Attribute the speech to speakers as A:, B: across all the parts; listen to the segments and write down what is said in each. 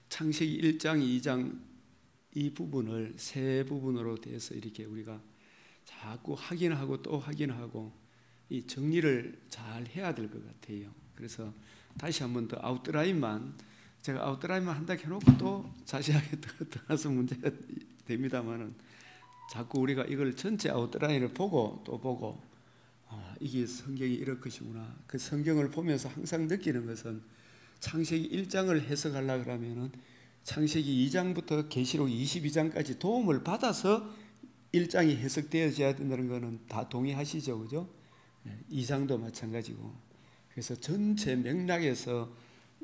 A: 창세기 1장, 2장 이 부분을 세 부분으로 돼서 이렇게 우리가 자꾸 확인하고 또 확인하고 이 정리를 잘 해야 될 것 같아요. 그래서 다시 한번 더 아웃라인만, 제가 아웃라인만 한다고 해놓고 또 자세하게 들어가서 문제가 됩니다만은, 자꾸 우리가 이걸 전체 아웃라인을 보고 또 보고, 이게 성경이 이럴 것이구나. 그 성경을 보면서 항상 느끼는 것은, 창세기 1장을 해석하려고 하면은 창세기 2장부터 계시록 22장까지 도움을 받아서 1장이 해석되어져야 된다는 것은 다 동의하시죠, 그죠? 2장도 마찬가지고. 그래서 전체 맥락에서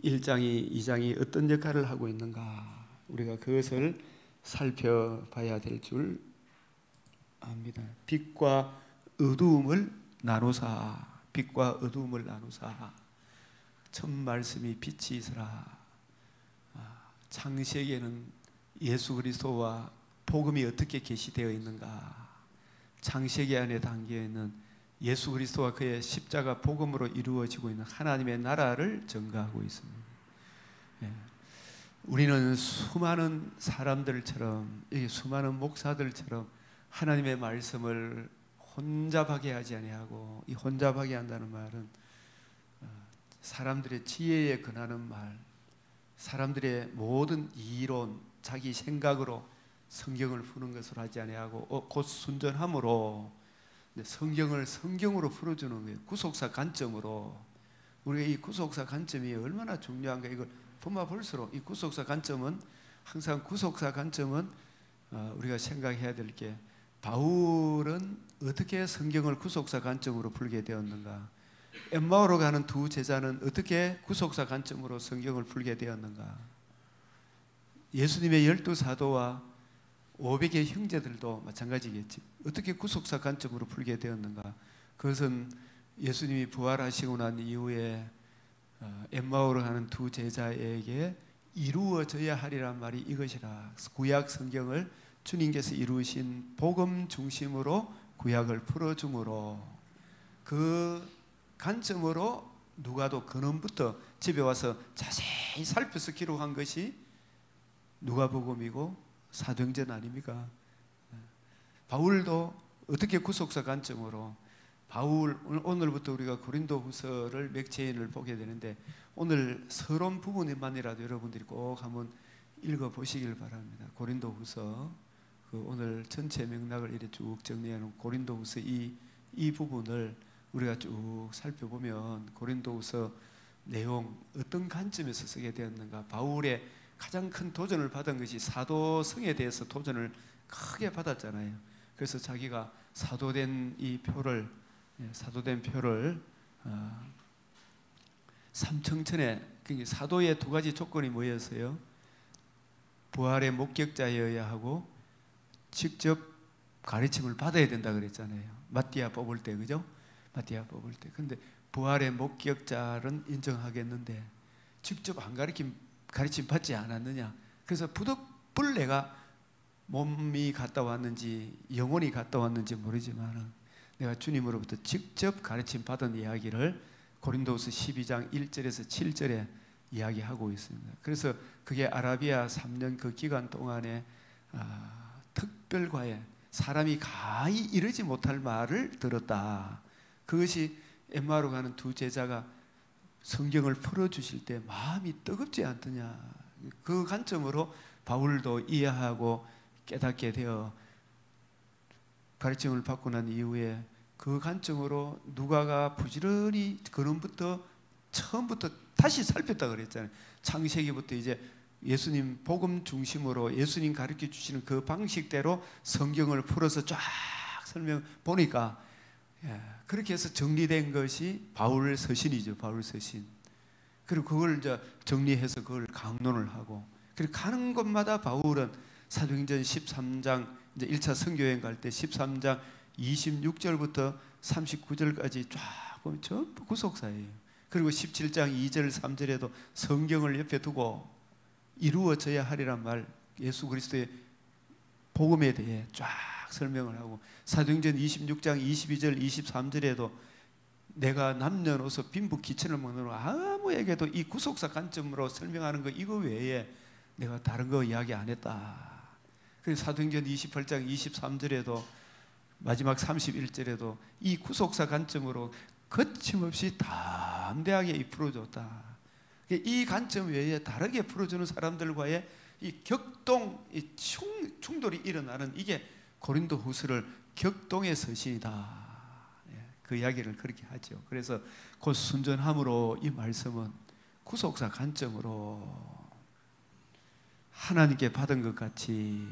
A: 1장이 2장이 어떤 역할을 하고 있는가, 우리가 그것을 살펴봐야 될 줄 압니다. 빛과 어두움을 나누사, 빛과 어두움을 나누사. 첫 말씀이 빛이시라. 창세기에는 예수 그리스도와 복음이 어떻게 계시되어 있는가, 창세기 안에 담겨 있는 예수 그리스도와 그의 십자가 복음으로 이루어지고 있는 하나님의 나라를 전가하고 있습니다. 우리는 수많은 사람들처럼, 수많은 목사들처럼 하나님의 말씀을 혼잡하게 하지 아니하고, 이 혼잡하게 한다는 말은 사람들의 지혜에 근하는 말, 사람들의 모든 이론, 자기 생각으로 성경을 푸는 것으로 하지 아니하고 곧 순전함으로 성경을 성경으로 풀어주는 거예요. 구속사 관점으로. 우리가 이 구속사 관점이 얼마나 중요한가, 이걸 보면 볼수록 이 구속사 관점은 항상, 구속사 관점은 우리가 생각해야 될 게, 바울은 어떻게 성경을 구속사 관점으로 풀게 되었는가, 엠마오로 가는 두 제자는 어떻게 구속사 관점으로 성경을 풀게 되었는가, 예수님의 12사도와 500의 형제들도 마찬가지겠지. 어떻게 구속사 관점으로 풀게 되었는가. 그것은 예수님이 부활하시고 난 이후에 엠마오로 가는 두 제자에게 이루어져야 하리란 말이 이것이라. 구약 성경을 주님께서 이루신 복음 중심으로 구약을 풀어줌으로, 그 관점으로 누가도 근원부터 집에 와서 자세히 살펴서 기록한 것이 누가복음이고 사도행전 아닙니까? 바울도 어떻게 구속사 관점으로, 바울, 오늘부터 우리가 고린도후서를 맥체인을 보게 되는데, 오늘 서론 부분만이라도 여러분들이 꼭 한번 읽어보시길 바랍니다. 고린도후서, 오늘 전체 맥락을 이렇게 쭉 정리하는 고린도후서 이 부분을 우리가 쭉 살펴보면, 고린도후서 내용 어떤 관점에서 쓰게 되었는가, 바울의 가장 큰 도전을 받은 것이 사도성에 대해서 도전을 크게 받았잖아요. 그래서 자기가 사도된 표를 삼청천에, 사도의 두 가지 조건이 뭐였어요? 부활의 목격자여야 하고 직접 가르침을 받아야 된다 그랬잖아요. 마띠아 뽑을 때, 그죠? 마띠아 뽑을 때. 근데 부활의 목격자는 인정하겠는데 직접 안 가르침 받지 않았느냐. 그래서 부득불 내가 몸이 갔다 왔는지 영혼이 갔다 왔는지 모르지만 내가 주님으로부터 직접 가르침 받은 이야기를 고린도후서 12장 1절에서 7절에 이야기하고 있습니다. 그래서 그게 아라비아 3년 그 기간 동안에 특별과에 사람이 가히 이르지 못할 말을 들었다. 그것이 엠마오로 가는 두 제자가 성경을 풀어주실 때 마음이 뜨겁지 않더냐. 그 관점으로 바울도 이해하고 깨닫게 되어 가르침을 받고 난 이후에 그 관점으로 누가가 부지런히 그놈부터 처음부터 다시 살폈다 그랬잖아요. 창세기부터 이제 예수님 복음 중심으로 예수님 가르쳐 주시는 그 방식대로 성경을 풀어서 쫙 설명 보니까, 그렇게 해서 정리된 것이 바울 서신이죠. 바울 서신. 그리고 그걸 이제 정리해서 그걸 강론을 하고, 그리고 가는 곳마다 바울은 사도행전 13장 이제 1차 선교여행 갈 때 13장 26절부터 39절까지 쫙 보면 전부 구속사예요. 그리고 17장 2절 3절에도 성경을 옆에 두고 이루어져야 하리란 말, 예수 그리스도의 복음에 대해 쫙 설명을 하고, 사도행전 26장 22절 23절에도 내가 남녀노소 빈부 귀천을 먹는 아무에게도 이 구속사 관점으로 설명하는 거 이거 외에 내가 다른 거 이야기 안 했다. 그래서 사도행전 28장 23절에도 마지막 31절에도 이 구속사 관점으로 거침없이 담대하게 풀어줬다. 이 관점 외에 다르게 풀어주는 사람들과의 이 격동, 이 충돌이 일어나는 이게 고린도 후서를 격동의 서신이다. 그 이야기를 그렇게 하죠. 그래서 곧 순전함으로 이 말씀은 구속사 관점으로 하나님께 받은 것 같이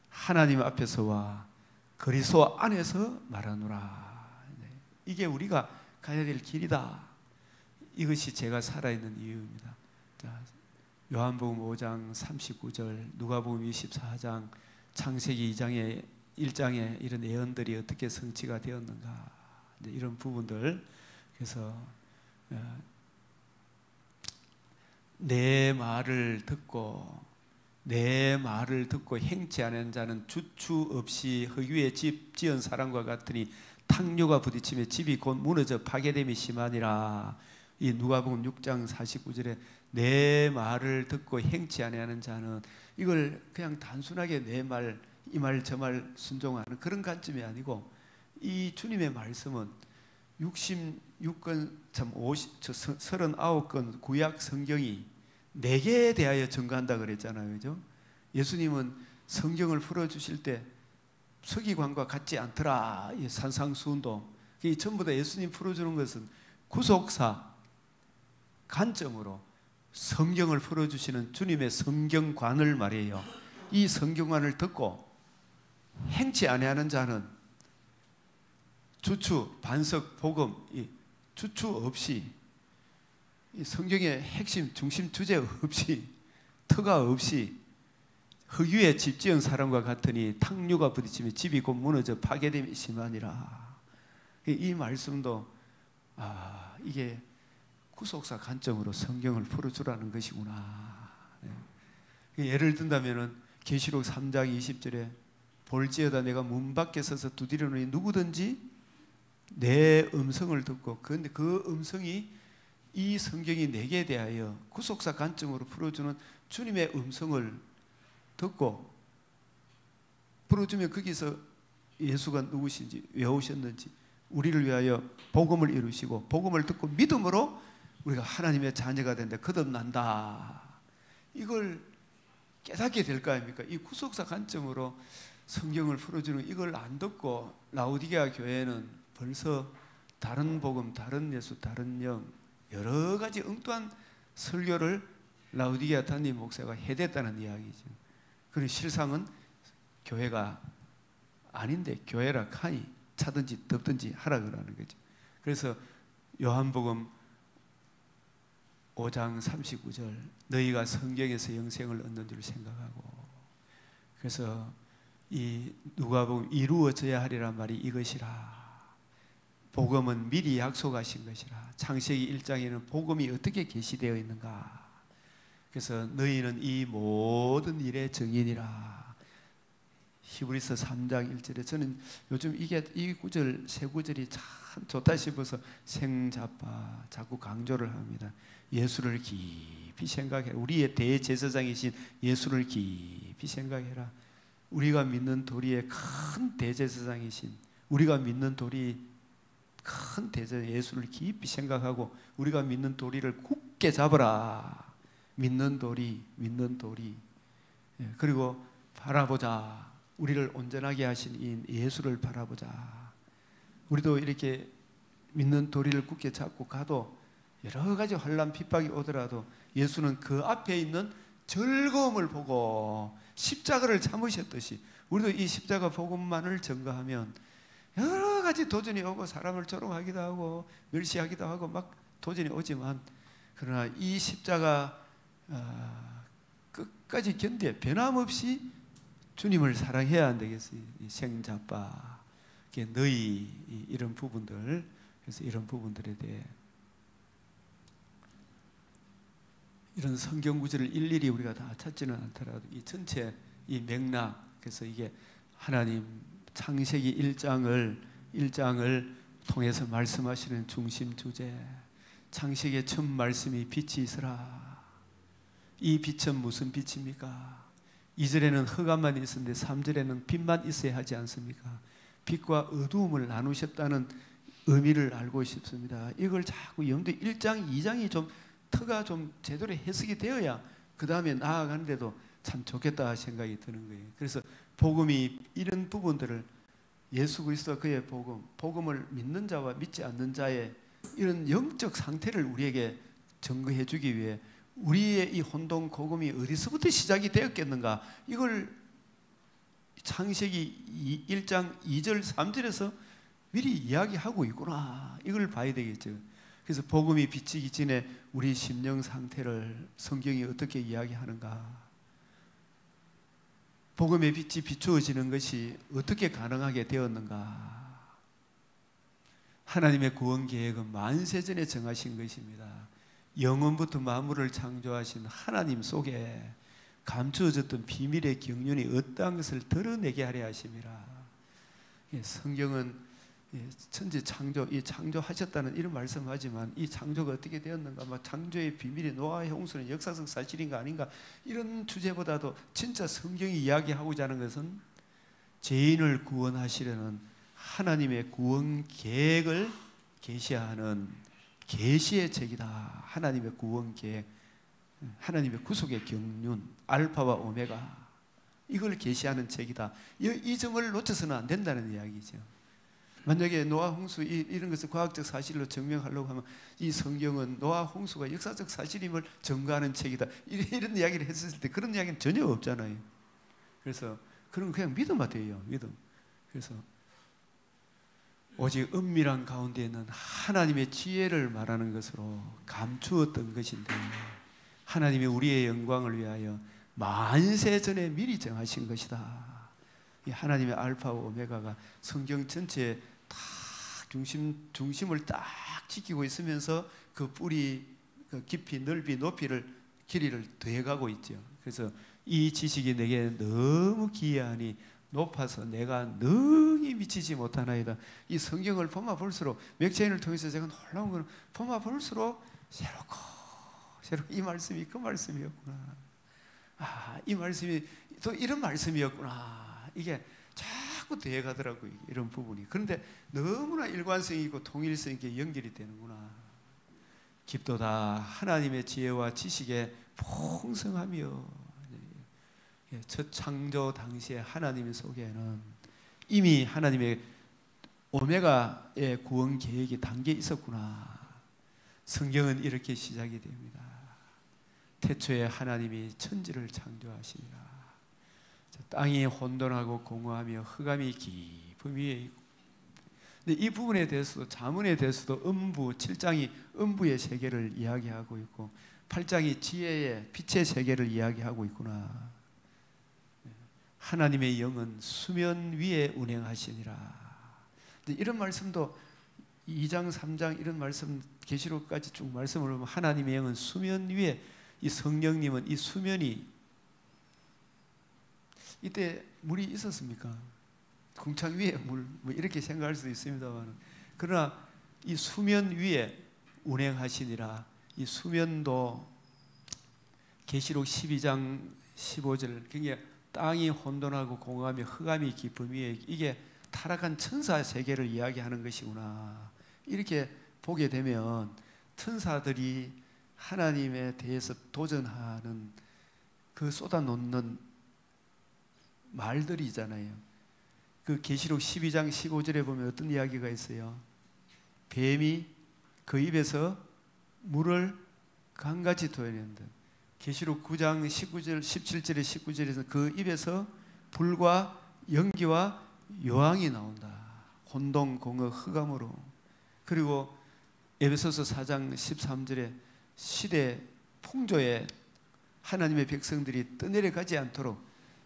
A: 하나님 앞에서와 그리스도 안에서 말하노라. 이게 우리가 가야 될 길이다. 이것이 제가 살아있는 이유입니다. 자, 요한복음 5장 39절, 누가복음 24장, 창세기 1장에 이런 예언들이 어떻게 성취가 되었는가, 이런 부분들. 그래서 내 말을 듣고 행치 않은 자는 주추 없이 흙위에 집 지은 사람과 같으니 탕류가 부딪히며 집이 곧 무너져 파괴됨이 심하니라. 이 누가복음 6장 49절에 내 말을 듣고 행치 아니하는 자는, 이걸 그냥 단순하게 내 말, 이 말 저 말 순종하는 그런 관점이 아니고, 이 주님의 말씀은 66권, 39권 구약 성경이 내게 대하여 증거한다 그랬잖아요. 그죠? 예수님은 성경을 풀어주실 때 서기관과 같지 않더라. 이 산상수훈도. 이 전부 다 예수님 풀어주는 것은 구속사 관점으로 성경을 풀어주시는 주님의 성경관을 말이에요. 이 성경관을 듣고 행치 아니하는 자는 주추, 반석, 복음, 주추 없이, 이 성경의 핵심, 중심 주제 없이, 터가 없이 흙 위에 집 지은 사람과 같으니 탕류가 부딪히며 집이 곧 무너져 파괴됨이 심하니라. 이 말씀도 이게 구속사 관점으로 성경을 풀어주라는 것이구나. 예를 든다면 계시록 3장 20절에 볼지어다 내가 문 밖에 서서 두드리노니 누구든지 내 음성을 듣고, 그런데 그 음성이 이 성경이 내게 대하여 구속사 관점으로 풀어주는 주님의 음성을 듣고 풀어주면 거기서 예수가 누구신지, 왜 오셨는지, 우리를 위하여 복음을 이루시고 복음을 듣고 믿음으로 우리가 하나님의 자녀가 된다, 거듭난다, 이걸 깨닫게 될 거 아닙니까? 이 구속사 관점으로 성경을 풀어주는 이걸 안 듣고 라오디게아 교회는 벌써 다른 복음, 다른 예수, 다른 영, 여러 가지 엉뚱한 설교를 라오디게아 담임 목사가 해댔다는 이야기죠. 그리고 실상은 교회가 아닌데 교회라 카니 차든지 덮든지 하라 그러는 거죠. 그래서 요한복음 5장 39절, 너희가 성경에서 영생을 얻는 줄 생각하고, 그래서 이 누가복음 이루어져야 하리란 말이 이것이라. 복음은 미리 약속하신 것이라. 창세기 1장에는 복음이 어떻게 계시되어 있는가. 그래서 너희는 이 모든 일의 증인이라. 히브리서 3장 1절에 저는 요즘 이 구절, 세 구절이 참 좋다 싶어서 생잡아 자꾸 강조를 합니다. 예수를 깊이 생각해라. 우리의 대제사장이신 예수를 깊이 생각해라. 우리가 믿는 도리의 큰 대제사장이신, 우리가 믿는 도리 큰 대제사장 예수를 깊이 생각하고 우리가 믿는 도리를 굳게 잡으라. 믿는 도리. 그리고 바라보자. 우리를 온전하게 하신 이 예수를 바라보자. 우리도 이렇게 믿는 도리를 굳게 잡고 가도 여러 가지 환난 핍박이 오더라도 예수는 그 앞에 있는 즐거움을 보고 십자가를 참으셨듯이 우리도 이 십자가 복음만을 전가하면 여러 가지 도전이 오고 사람을 조롱하기도 하고 멸시하기도 하고 막 도전이 오지만, 그러나 이 십자가 끝까지 견뎌 변함없이 주님을 사랑해야 안 되겠어요. 생자빠, 너희, 이런 부분들. 그래서 이런 부분들에 대해 이런 성경 구절을 일일이 우리가 다 찾지는 않더라도 이 전체 이 맥락, 그래서 이게 하나님 창세기 1장을 통해서 말씀하시는 중심 주제, 창세기의 첫 말씀이 빛이 있으라. 이 빛은 무슨 빛입니까? 2절에는 흑암만 있었는데 3절에는 빛만 있어야 하지 않습니까? 빛과 어두움을 나누셨다는 의미를 알고 싶습니다. 이걸 자꾸 염두에 1장, 2장이 좀 터가 좀 제대로 해석이 되어야 그 다음에 나아가는데도 참 좋겠다 생각이 드는 거예요. 그래서 복음이 이런 부분들을 예수 그리스도 그의 복음을 믿는 자와 믿지 않는 자의 이런 영적 상태를 우리에게 증거해 주기 위해 우리의 이 혼돈 복음이 어디서부터 시작이 되었겠는가, 이걸 창세기 1장 2절 3절에서 미리 이야기하고 있구나, 이걸 봐야 되겠죠. 그래서 복음이 비치기 전에 우리 심령 상태를 성경이 어떻게 이야기하는가, 복음의 빛이 비추어지는 것이 어떻게 가능하게 되었는가. 하나님의 구원 계획은 만세전에 정하신 것입니다. 영원부터 만물을 창조하신 하나님 속에 감추어졌던 비밀의 경륜이 어떠한 것을 드러내게 하려 하심이라. 성경은 천지 창조, 이 창조하셨다는 이런 말씀하지만 이 창조가 어떻게 되었는가, 창조의 비밀이 노아의 홍수는 역사적 사실인가 아닌가, 이런 주제보다도 진짜 성경이 이야기하고자 하는 것은 죄인을 구원하시려는 하나님의 구원 계획을 계시하는 계시의 책이다. 하나님의 구원 계획, 하나님의 구속의 경륜, 알파와 오메가, 이걸 계시하는 책이다. 이 점을 놓쳐서는 안 된다는 이야기죠. 만약에 노아 홍수 이런 것을 과학적 사실로 증명하려고 하면 이 성경은 노아 홍수가 역사적 사실임을 증거하는 책이다, 이런 이야기를 했을 때 그런 이야기는 전혀 없잖아요. 그래서 그런 건 그냥 믿으면 돼요. 믿음. 그래서 오직 은밀한 가운데 있는 하나님의 지혜를 말하는 것으로 감추었던 것인데, 하나님이 우리의 영광을 위하여 만세전에 미리 정하신 것이다. 이 하나님의 알파와 오메가가 성경 전체에 딱 중심을 딱 지키고 있으면서 그 뿌리, 그 깊이, 넓이, 높이를, 길이를 더해가고 있죠. 그래서 이 지식이 내게 너무 기이하니 높아서 내가 능히 미치지 못하나이다. 이 성경을 보면 볼수록, 맥체인을 통해서 제가 놀라운 것은 보면 볼수록 새롭고 이 말씀이 그 말씀이었구나, 이 말씀이 또 이런 말씀이었구나, 이게 자꾸 더해가더라고요, 이런 부분이. 그런데 너무나 일관성이 있고 통일성 있게 연결이 되는구나. 깊도다 하나님의 지혜와 지식의 풍성하며, 첫 창조 당시에 하나님 속에는 이미 하나님의 오메가의 구원 계획이 담겨 있었구나. 성경은 이렇게 시작이 됩니다. 태초에 하나님이 천지를 창조하시니라. 땅이 혼돈하고 공허하며 흑암이 깊음 위에 있고. 근데 이 부분에 대해서도, 자문에 대해서도 음부 7장이 음부의 세계를 이야기하고 있고 8장이 지혜의 빛의 세계를 이야기하고 있구나. 하나님의 영은 수면 위에 운행하시니라. 이런 말씀도 2장 3장 이런 말씀, 계시록까지 쭉 말씀을 보면 하나님의 영은 수면 위에, 이 성령님은 이 수면이, 이때 물이 있었습니까? 궁창 위에 물, 이렇게 생각할 수도 있습니다만, 그러나 이 수면 위에 운행하시니라. 이 수면도 계시록 12장 15절, 굉장히 땅이 혼돈하고 공허하며 흑암이 깊음 위에, 이게 타락한 천사 세계를 이야기하는 것이구나. 이렇게 보게 되면 천사들이 하나님에 대해서 도전하는 그 쏟아놓는 말들이잖아요. 그 계시록 12장 15절에 보면 어떤 이야기가 있어요? 뱀이 그 입에서 물을 강같이 토해낸다. 계시록 9장 19절, 17절에 19절에서 그 입에서 불과 연기와 요항이 나온다. 혼동, 공허, 흑암으로. 그리고 에베소서 4장 13절에 시대 풍조에 하나님의 백성들이 떠내려가지 않도록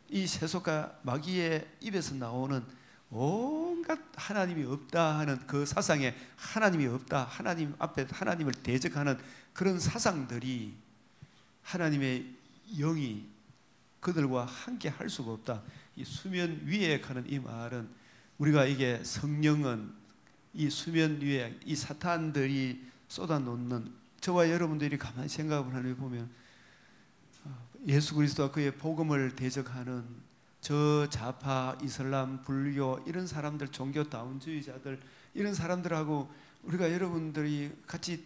A: 이 세속과 마귀의 입에서 나오는 온갖 하나님이 없다 하는 그 사상에, 하나님이 없다, 하나님 앞에 하나님을 대적하는 그런 사상들이 하나님의 영이 그들과 함께 할 수가 없다. 이 수면 위에 가는 이 말은, 우리가 이게 성령은 이 수면 위에 이 사탄들이 쏟아놓는, 저와 여러분들이 가만히 생각을 하는 보면 예수 그리스도와 그의 복음을 대적하는 저 좌파, 이슬람, 불교 이런 사람들, 종교 다운주의자들, 이런 사람들하고 우리가 여러분들이 같이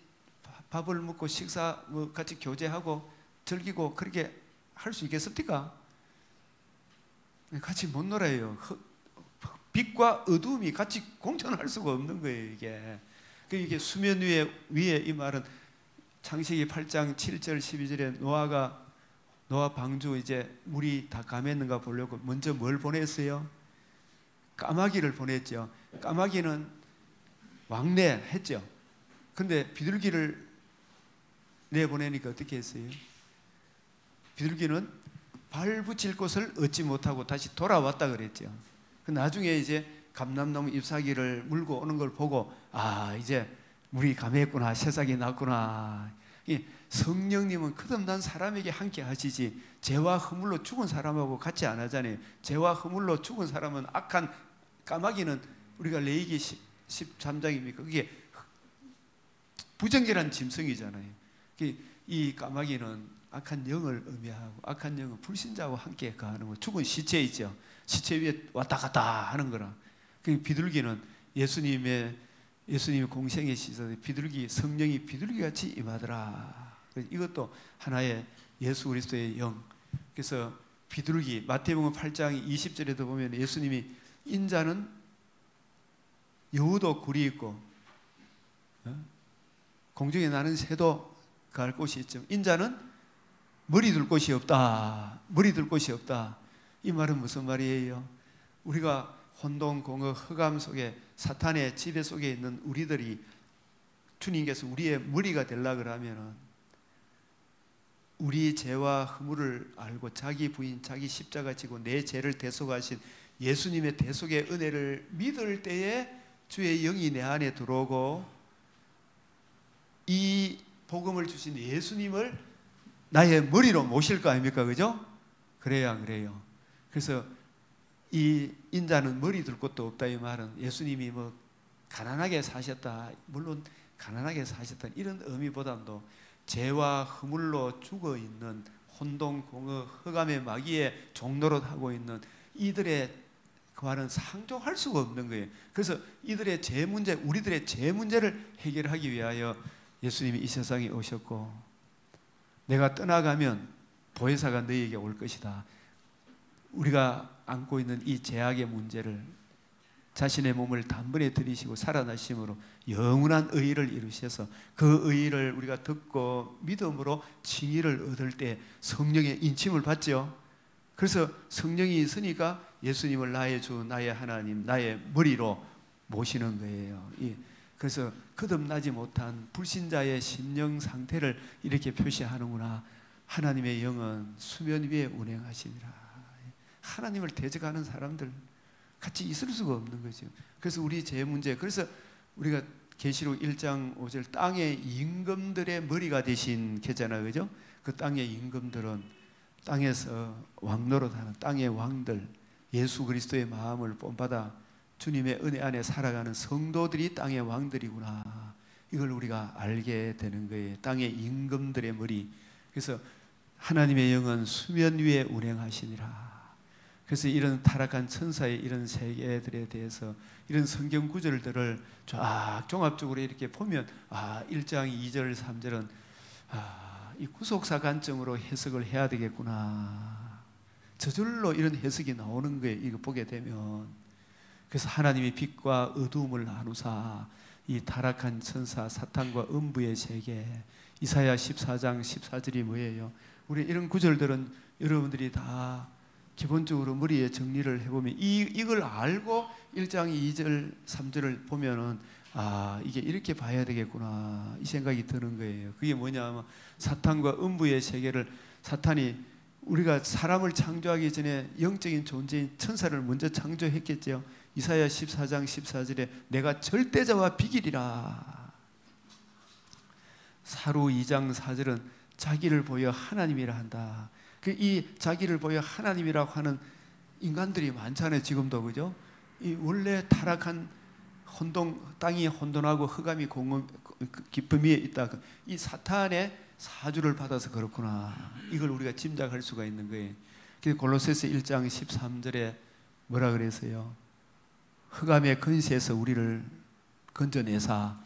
A: 밥을 먹고 식사 같이 교제하고 즐기고 그렇게 할 수 있겠습니까? 같이 못 놀아요. 빛과 어두움이 같이 공존할 수가 없는 거예요. 이게 수면 위에 이 말은 창세기 8장 7절 12절에 노아 방주 이제 물이 다 감했는가 보려고 먼저 뭘 보냈어요? 까마귀를 보냈죠. 까마귀는 왕래했죠. 근데 비둘기를 내보내니까 어떻게 했어요? 비둘기는 발 붙일 곳을 얻지 못하고 다시 돌아왔다 그랬죠. 나중에 이제 감람나무 잎사귀를 물고 오는 걸 보고 이제 물이 감했구나, 새싹이 났구나. 성령님은 거듭난 사람에게 함께 하시지 죄와 허물로 죽은 사람하고 같이 안 하잖아요. 죄와 허물로 죽은 사람은 악한, 까마귀는 우리가 레위기 13장입니까? 그게 부정결한 짐승이잖아요. 이 까마귀는 악한 영을 의미하고, 악한 영은 불신자와 함께 가는 거, 죽은 시체 있죠. 시체 위에 왔다 갔다 하는 거라. 비둘기는 예수님의 공생의 시절에 성령이 비둘기같이 임하더라. 이것도 하나의 예수 그리스도의 영. 그래서 비둘기, 마태복음 8장 20절에도 보면 예수님이 인자는 여우도 굴이 있고 공중에 나는 새도 갈 곳이 있죠. 인자는 머리 둘 곳이 없다. 머리 둘 곳이 없다. 이 말은 무슨 말이에요? 우리가 혼돈, 공허, 흑암 속에 사탄의 지배 속에 있는 우리들이 주님께서 우리의 머리가 되려고 하면은 우리 죄와 허물을 알고 자기 부인, 자기 십자가 지고 내 죄를 대속하신 예수님의 대속의 은혜를 믿을 때에 주의 영이 내 안에 들어오고 이 복음을 주신 예수님을 나의 머리로 모실 거 아닙니까? 그죠? 그래야 안 그래요? 그래서 이 인자는 머리 둘 곳도 없다 이 말은 예수님이 가난하게 사셨다, 물론 가난하게 사셨다 이런 의미보다도 죄와 허물로 죽어 있는 혼돈, 공허, 흑암의 마귀의 종노릇하고 있는 이들의 그 말은 상종할 수가 없는 거예요. 그래서 이들의 죄 문제, 우리들의 죄 문제를 해결하기 위하여 예수님이 이 세상에 오셨고, 내가 떠나가면 보혜사가 너희에게 올 것이다. 우리가 안고 있는 이 죄악의 문제를 자신의 몸을 단번에 들이시고 살아나심으로 영원한 의의를 이루셔서 그 의의를 우리가 듣고 믿음으로 칭의를 얻을 때 성령의 인침을 받죠. 그래서 성령이 있으니까 예수님을 나의 주, 나의 하나님, 나의 머리로 모시는 거예요. 그래서 거듭나지 못한 불신자의 심령 상태를 이렇게 표시하는구나. 하나님의 영은 수면 위에 운행하시니라. 하나님을 대적하는 사람들 같이 있을 수가 없는 거죠. 그래서 우리 죄 문제, 그래서 우리가 계시록 1장 5절 땅의 임금들의 머리가 되신 계잖아요. 그죠? 그 땅의 임금들은 땅에서 왕노릇하는 땅의 왕들, 예수 그리스도의 마음을 본받아 주님의 은혜 안에 살아가는 성도들이 땅의 왕들이구나. 이걸 우리가 알게 되는 거예요. 땅의 임금들의 머리. 그래서 하나님의 영은 수면 위에 운행하시니라. 그래서 이런 타락한 천사의 이런 세계들에 대해서 이런 성경 구절들을 쫙 종합적으로 이렇게 보면 1장 2절 3절은 이 구속사 관점으로 해석을 해야 되겠구나. 저절로 이런 해석이 나오는 거예요. 이거 보게 되면. 그래서 하나님이 빛과 어두움을 나누사 이 타락한 천사 사탄과 음부의 세계, 이사야 14장 14절이 뭐예요? 우리 이런 구절들은 여러분들이 다 기본적으로 머리에 정리를 해보면 이걸 알고 1장 2절 3절을 보면은 이게 이렇게 봐야 되겠구나 이 생각이 드는 거예요. 그게 뭐냐면 사탄과 음부의 세계를, 사탄이 우리가 사람을 창조하기 전에 영적인 존재인 천사를 먼저 창조했겠죠. 이사야 14장 14절에 내가 절대자와 비길이라. 사루 2장 4절은 자기를 보여 하나님이라 한다. 이 자기를 보여 하나님이라고 하는 인간들이 많잖아요. 지금도. 그죠? 이 원래 타락한 땅이 혼돈하고 흑암이 깊음 위에 있다. 이 사탄의 사주를 받아서 그렇구나. 이걸 우리가 짐작할 수가 있는 거예요. 그래서 골로새서 1장 13절에 뭐라 그랬어요? 흑암의 근세에서 우리를 건져내사.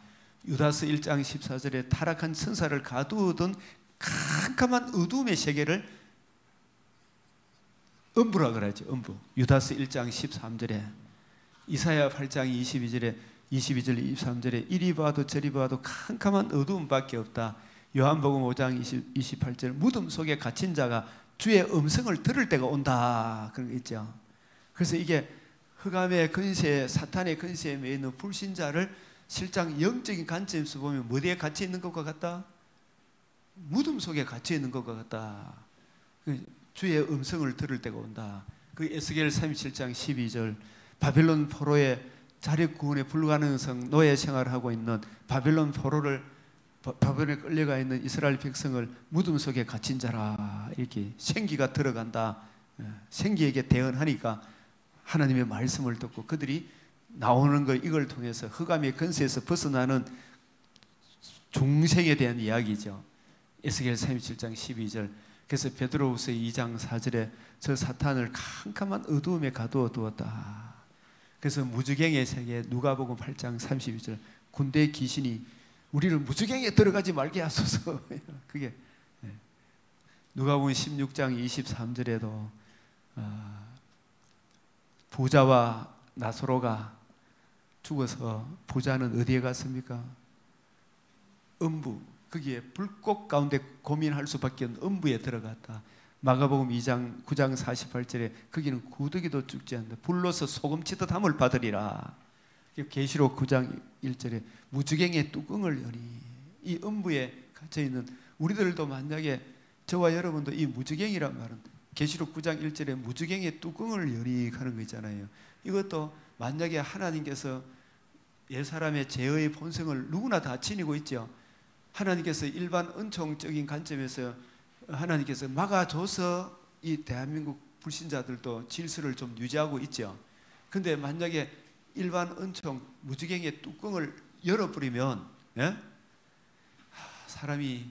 A: 유다서 1장 14절에 타락한 천사를 가두었던 캄캄한 어두움의 세계를 음부라 그러죠. 음부. 유다서 1장 13절에, 이사야 8장 22절 23절에 이리 봐도 저리 봐도 캄캄한 어두움밖에 없다. 요한복음 5장 28절 무덤 속에 갇힌 자가 주의 음성을 들을 때가 온다. 그런 거 있죠. 그래서 이게 흑암의 근세, 사탄의 근세에 매여 있는 불신자를 실장 영적인 관점에서 보면 어디에 갇혀 있는 것과 같다? 무덤 속에 갇혀 있는 것과 같다. 주의 음성을 들을 때가 온다. 그 에스겔 37장 12절 바벨론 포로의 자력 구원에 불가능성 노예 생활을 하고 있는 바벨론 포로를 바벨론에 끌려가 있는 이스라엘 백성을 무덤 속에 갇힌 자라. 이렇게 생기가 들어간다. 생기에게 대언하니까 하나님의 말씀을 듣고 그들이 나오는 거, 이걸 통해서 흑암의 근세에서 벗어나는 중생에 대한 이야기죠. 에스겔 37장 12절. 그래서 베드로후서 2장 4절에 저 사탄을 캄캄한 어두움에 가두어 두었다. 그래서 무주갱의 세계, 누가복음 8장 32절 군대의 귀신이 우리를 무주갱에 들어가지 말게 하소서. 그게 누가복음 16장 23절에도 부자와 나사로가 죽어서 부자는 어디에 갔습니까? 음부, 거기에 불꽃 가운데 고민할 수밖에 없는 음부에 들어갔다. 마가복음 2장 9장 48절에 거기는 구더기도 죽지 않는다. 불로서 소금치듯 함을 받으리라. 계시록 9장 1절에 무주갱의 뚜껑을 여니. 이 음부에 갇혀있는 우리들도 만약에 저와 여러분도 이 무주갱이란 말은 계시록 9장 1절에 무주갱의 뚜껑을 여니 하는 거 있잖아요. 이것도 만약에 하나님께서 옛사람의 죄의 본성을 누구나 다 지니고 있죠. 하나님께서 일반 은총적인 관점에서 하나님께서 막아줘서 이 대한민국 불신자들도 질서를 좀 유지하고 있죠. 근데 만약에 일반 은총 무주갱의 뚜껑을 열어버리면 사람이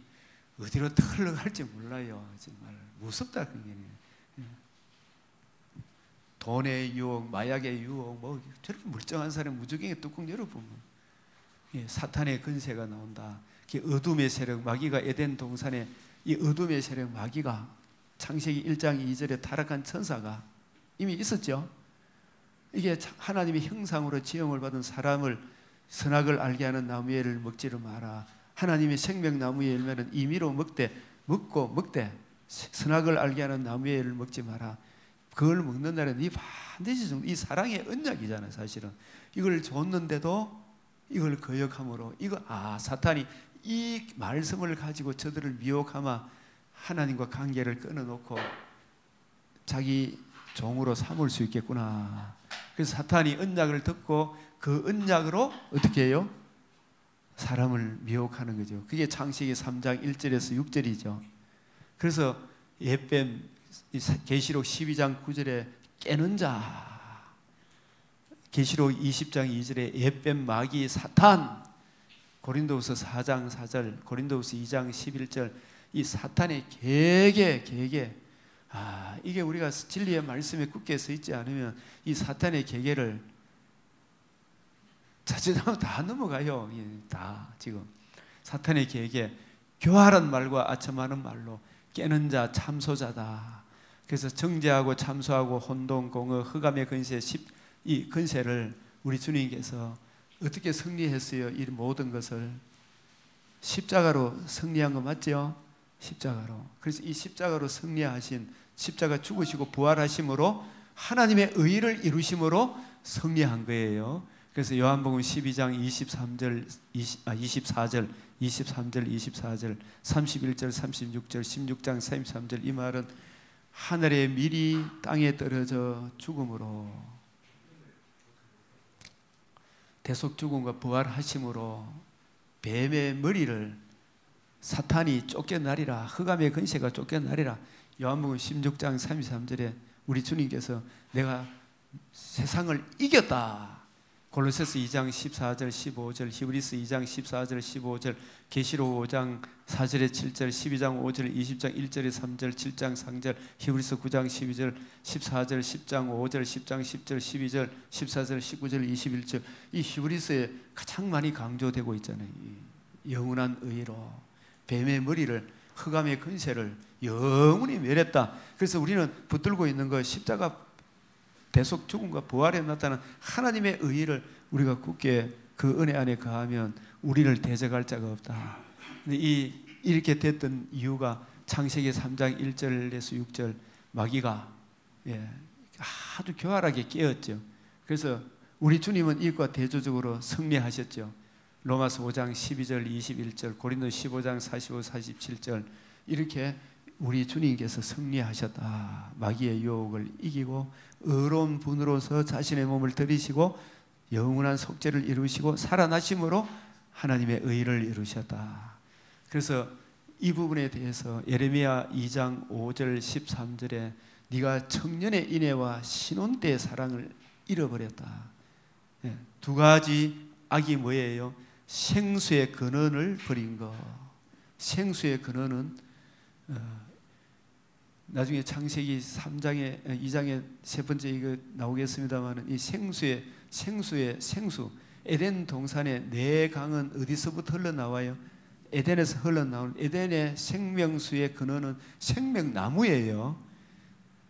A: 어디로 흘러갈지 몰라요. 정말 무섭다. 그게. 돈의 유혹, 마약의 유혹, 뭐 저렇게 멀쩡한 사람 무주갱의 뚜껑 열어보면 사탄의 근세가 나온다. 어둠의 세력, 마귀가 에덴 동산에 이 어둠의 세력 마귀가 창세기 1장 2절에 타락한 천사가 이미 있었죠. 이게 하나님의 형상으로 지음을 받은 사람을 선악을 알게 하는 나무의 먹지를 마라. 하나님의 생명나무의 열매는 임의로 먹되 선악을 알게 하는 나무의 먹지 마라. 그걸 먹는 날은 이 반드시 이 사랑의 언약이잖아요. 사실은 이걸 줬는데도 이걸 거역함으로 사탄이 이 말씀을 가지고 저들을 미혹하마 하나님과 관계를 끊어놓고 자기 종으로 삼을 수 있겠구나. 그래서 사탄이 언약을 듣고 그 언약으로 어떻게 해요? 사람을 미혹하는 거죠. 그게 창세기 3장 1절에서 6절이죠. 그래서 예뱀 계시록 12장 9절에 깨는 자, 계시록 20장 2절에 예뱀 마귀 사탄, 고린도후서 4장 4절, 고린도후서 2장 11절, 이 사탄의 계계 이게 우리가 진리의 말씀에 굳게 서 있지 않으면 이 사탄의 계계를 자칫하면 다 넘어가요. 다 지금 사탄의 계계, 교활한 말과 아첨하는 말로 깨는 자, 참소자다. 그래서 정죄하고 참소하고 혼동, 공허, 흑암의 근세, 이 근세를 우리 주님께서 어떻게 승리했어요? 이 모든 것을 십자가로 승리한 거 맞죠? 십자가로. 그래서 이 십자가로 승리하신, 십자가 죽으시고 부활하심으로 하나님의 의를 이루심으로 승리한 거예요. 그래서 요한복음 12장 24절, 24절, 31절, 36절, 16장 33절 이 말은 하늘의 밀이 땅에 떨어져 죽음으로, 대속 죽음과 부활하심으로 뱀의 머리를 사탄이 쫓겨나리라, 흑암의 근세가 쫓겨나리라. 요한복음 16장 33절에 우리 주님께서 내가 세상을 이겼다, 골로새서 2장 14절 15절, 히브리서 2장 14절 15절, 계시록 5장 4절에 7절, 12장 5절, 20장 1절에 3절, 7장 3절, 히브리서 9장 12절, 14절, 10장 5절, 10장 10절, 12절, 14절, 19절, 21절. 이 히브리서에 가장 많이 강조되고 있잖아요. 영원한 의로 뱀의 머리를, 흑암의 근세를 영원히 멸했다. 그래서 우리는 붙들고 있는 거 십자가 대속 죽음과 부활에 나타난 하나님의 의의를 우리가 굳게 그 은혜 안에 거하면 우리를 대적할 자가 없다. 근데 이렇게 됐던 이유가 창세기 3장 1절에서 6절 마귀가 아주 교활하게 깨었죠. 그래서 우리 주님은 이것과 대조적으로 승리하셨죠. 로마서 5장 12절 21절, 고린도 15장 45, 47절 이렇게 우리 주님께서 승리하셨다. 마귀의 유혹을 이기고 의로운 분으로서 자신의 몸을 들이시고 영원한 속죄를 이루시고 살아나심으로 하나님의 의를 이루셨다. 그래서 이 부분에 대해서 예레미야 2장 5절 13절에 네가 청년의 인애와 신혼 때의 사랑을 잃어버렸다. 두 가지 악이 뭐예요? 생수의 근원을 버린 거. 생수의 근원은 나중에 창세기 3장에 2장에 세 번째 이거 나오겠습니다만 이 생수 에덴 동산의 네 강은 어디서부터 흘러나와요? 에덴에서 흘러나오는 에덴의 생명수의 근원은 생명나무예요.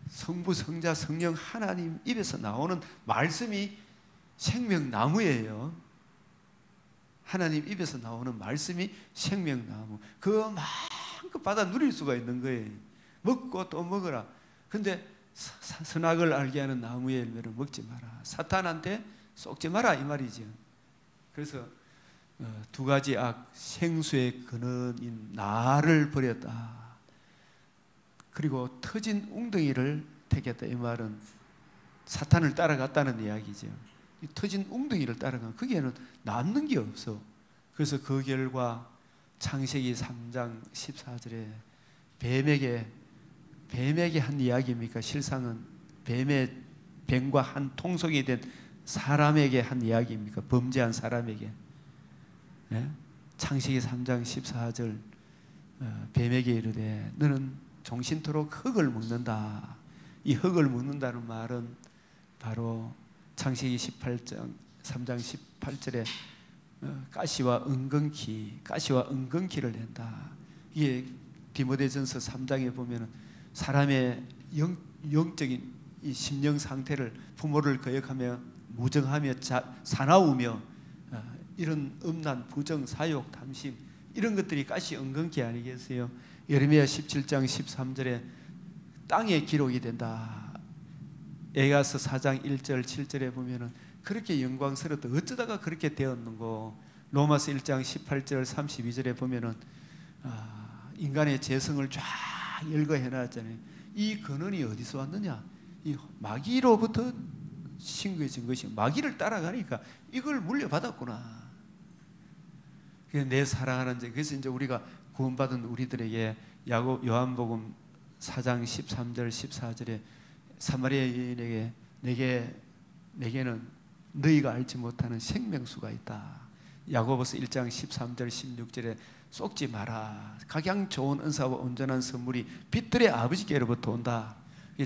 A: 성부, 성자, 성령 하나님 입에서 나오는 말씀이 생명나무예요. 하나님 입에서 나오는 말씀이 생명나무. 그만큼 받아 누릴 수가 있는 거예요. 먹고 또 먹어라. 근데 선악을 알게 하는 나무의 열매를 먹지 마라. 사탄한테 속지 마라 이 말이죠. 그래서 두 가지 악, 생수의 근원인 나를 버렸다. 그리고 터진 웅덩이를 택했다. 이 말은 사탄을 따라갔다는 이야기죠. 이 터진 웅덩이를 따라가면 거기에는 남는 게 없어. 그래서 그 결과 창세기 3장 14절에 뱀에게 한 이야기입니까? 실상은 뱀과 한 통속이 된 사람에게 한 이야기입니까? 범죄한 사람에게. 창세기 3장 14절 뱀에게 이르되 너는 종신토록 흙을 먹는다. 이 흙을 먹는다는 말은 바로 창세기 18장 3장 18절에 가시와 은근키를 낸다. 이게 디모데전서 3장에 보면은 사람의 영적인 이 심령 상태를 부모를 거역하며 무정하며 사나우며 이런 음란, 부정, 사욕, 탐심 이런 것들이 가시 은근키 아니겠어요? 예레미야 17장 13절에 땅에 기록이 된다. 에가서 4장 1절 7절에 보면은 그렇게 영광스럽다. 어쩌다가 그렇게 되었는고. 로마서 1장 18절 32절에 보면은 인간의 재성을 쫙 열거해놨잖아요. 이 근원이 어디서 왔느냐? 이 마귀로부터 신거해진 것이 마귀를 따라가니까 이걸 물려받았구나. 내 사랑하는 자. 그래서 이제 우리가 구원받은 우리들에게 요한복음 4장 13절 14절에 사마리아 여인에게 내게는 너희가 알지 못하는 생명수가 있다. 야고보서 1장 13절 16절에 속지 마라. 각양 좋은 은사와 온전한 선물이 빛들의 아버지께로부터 온다.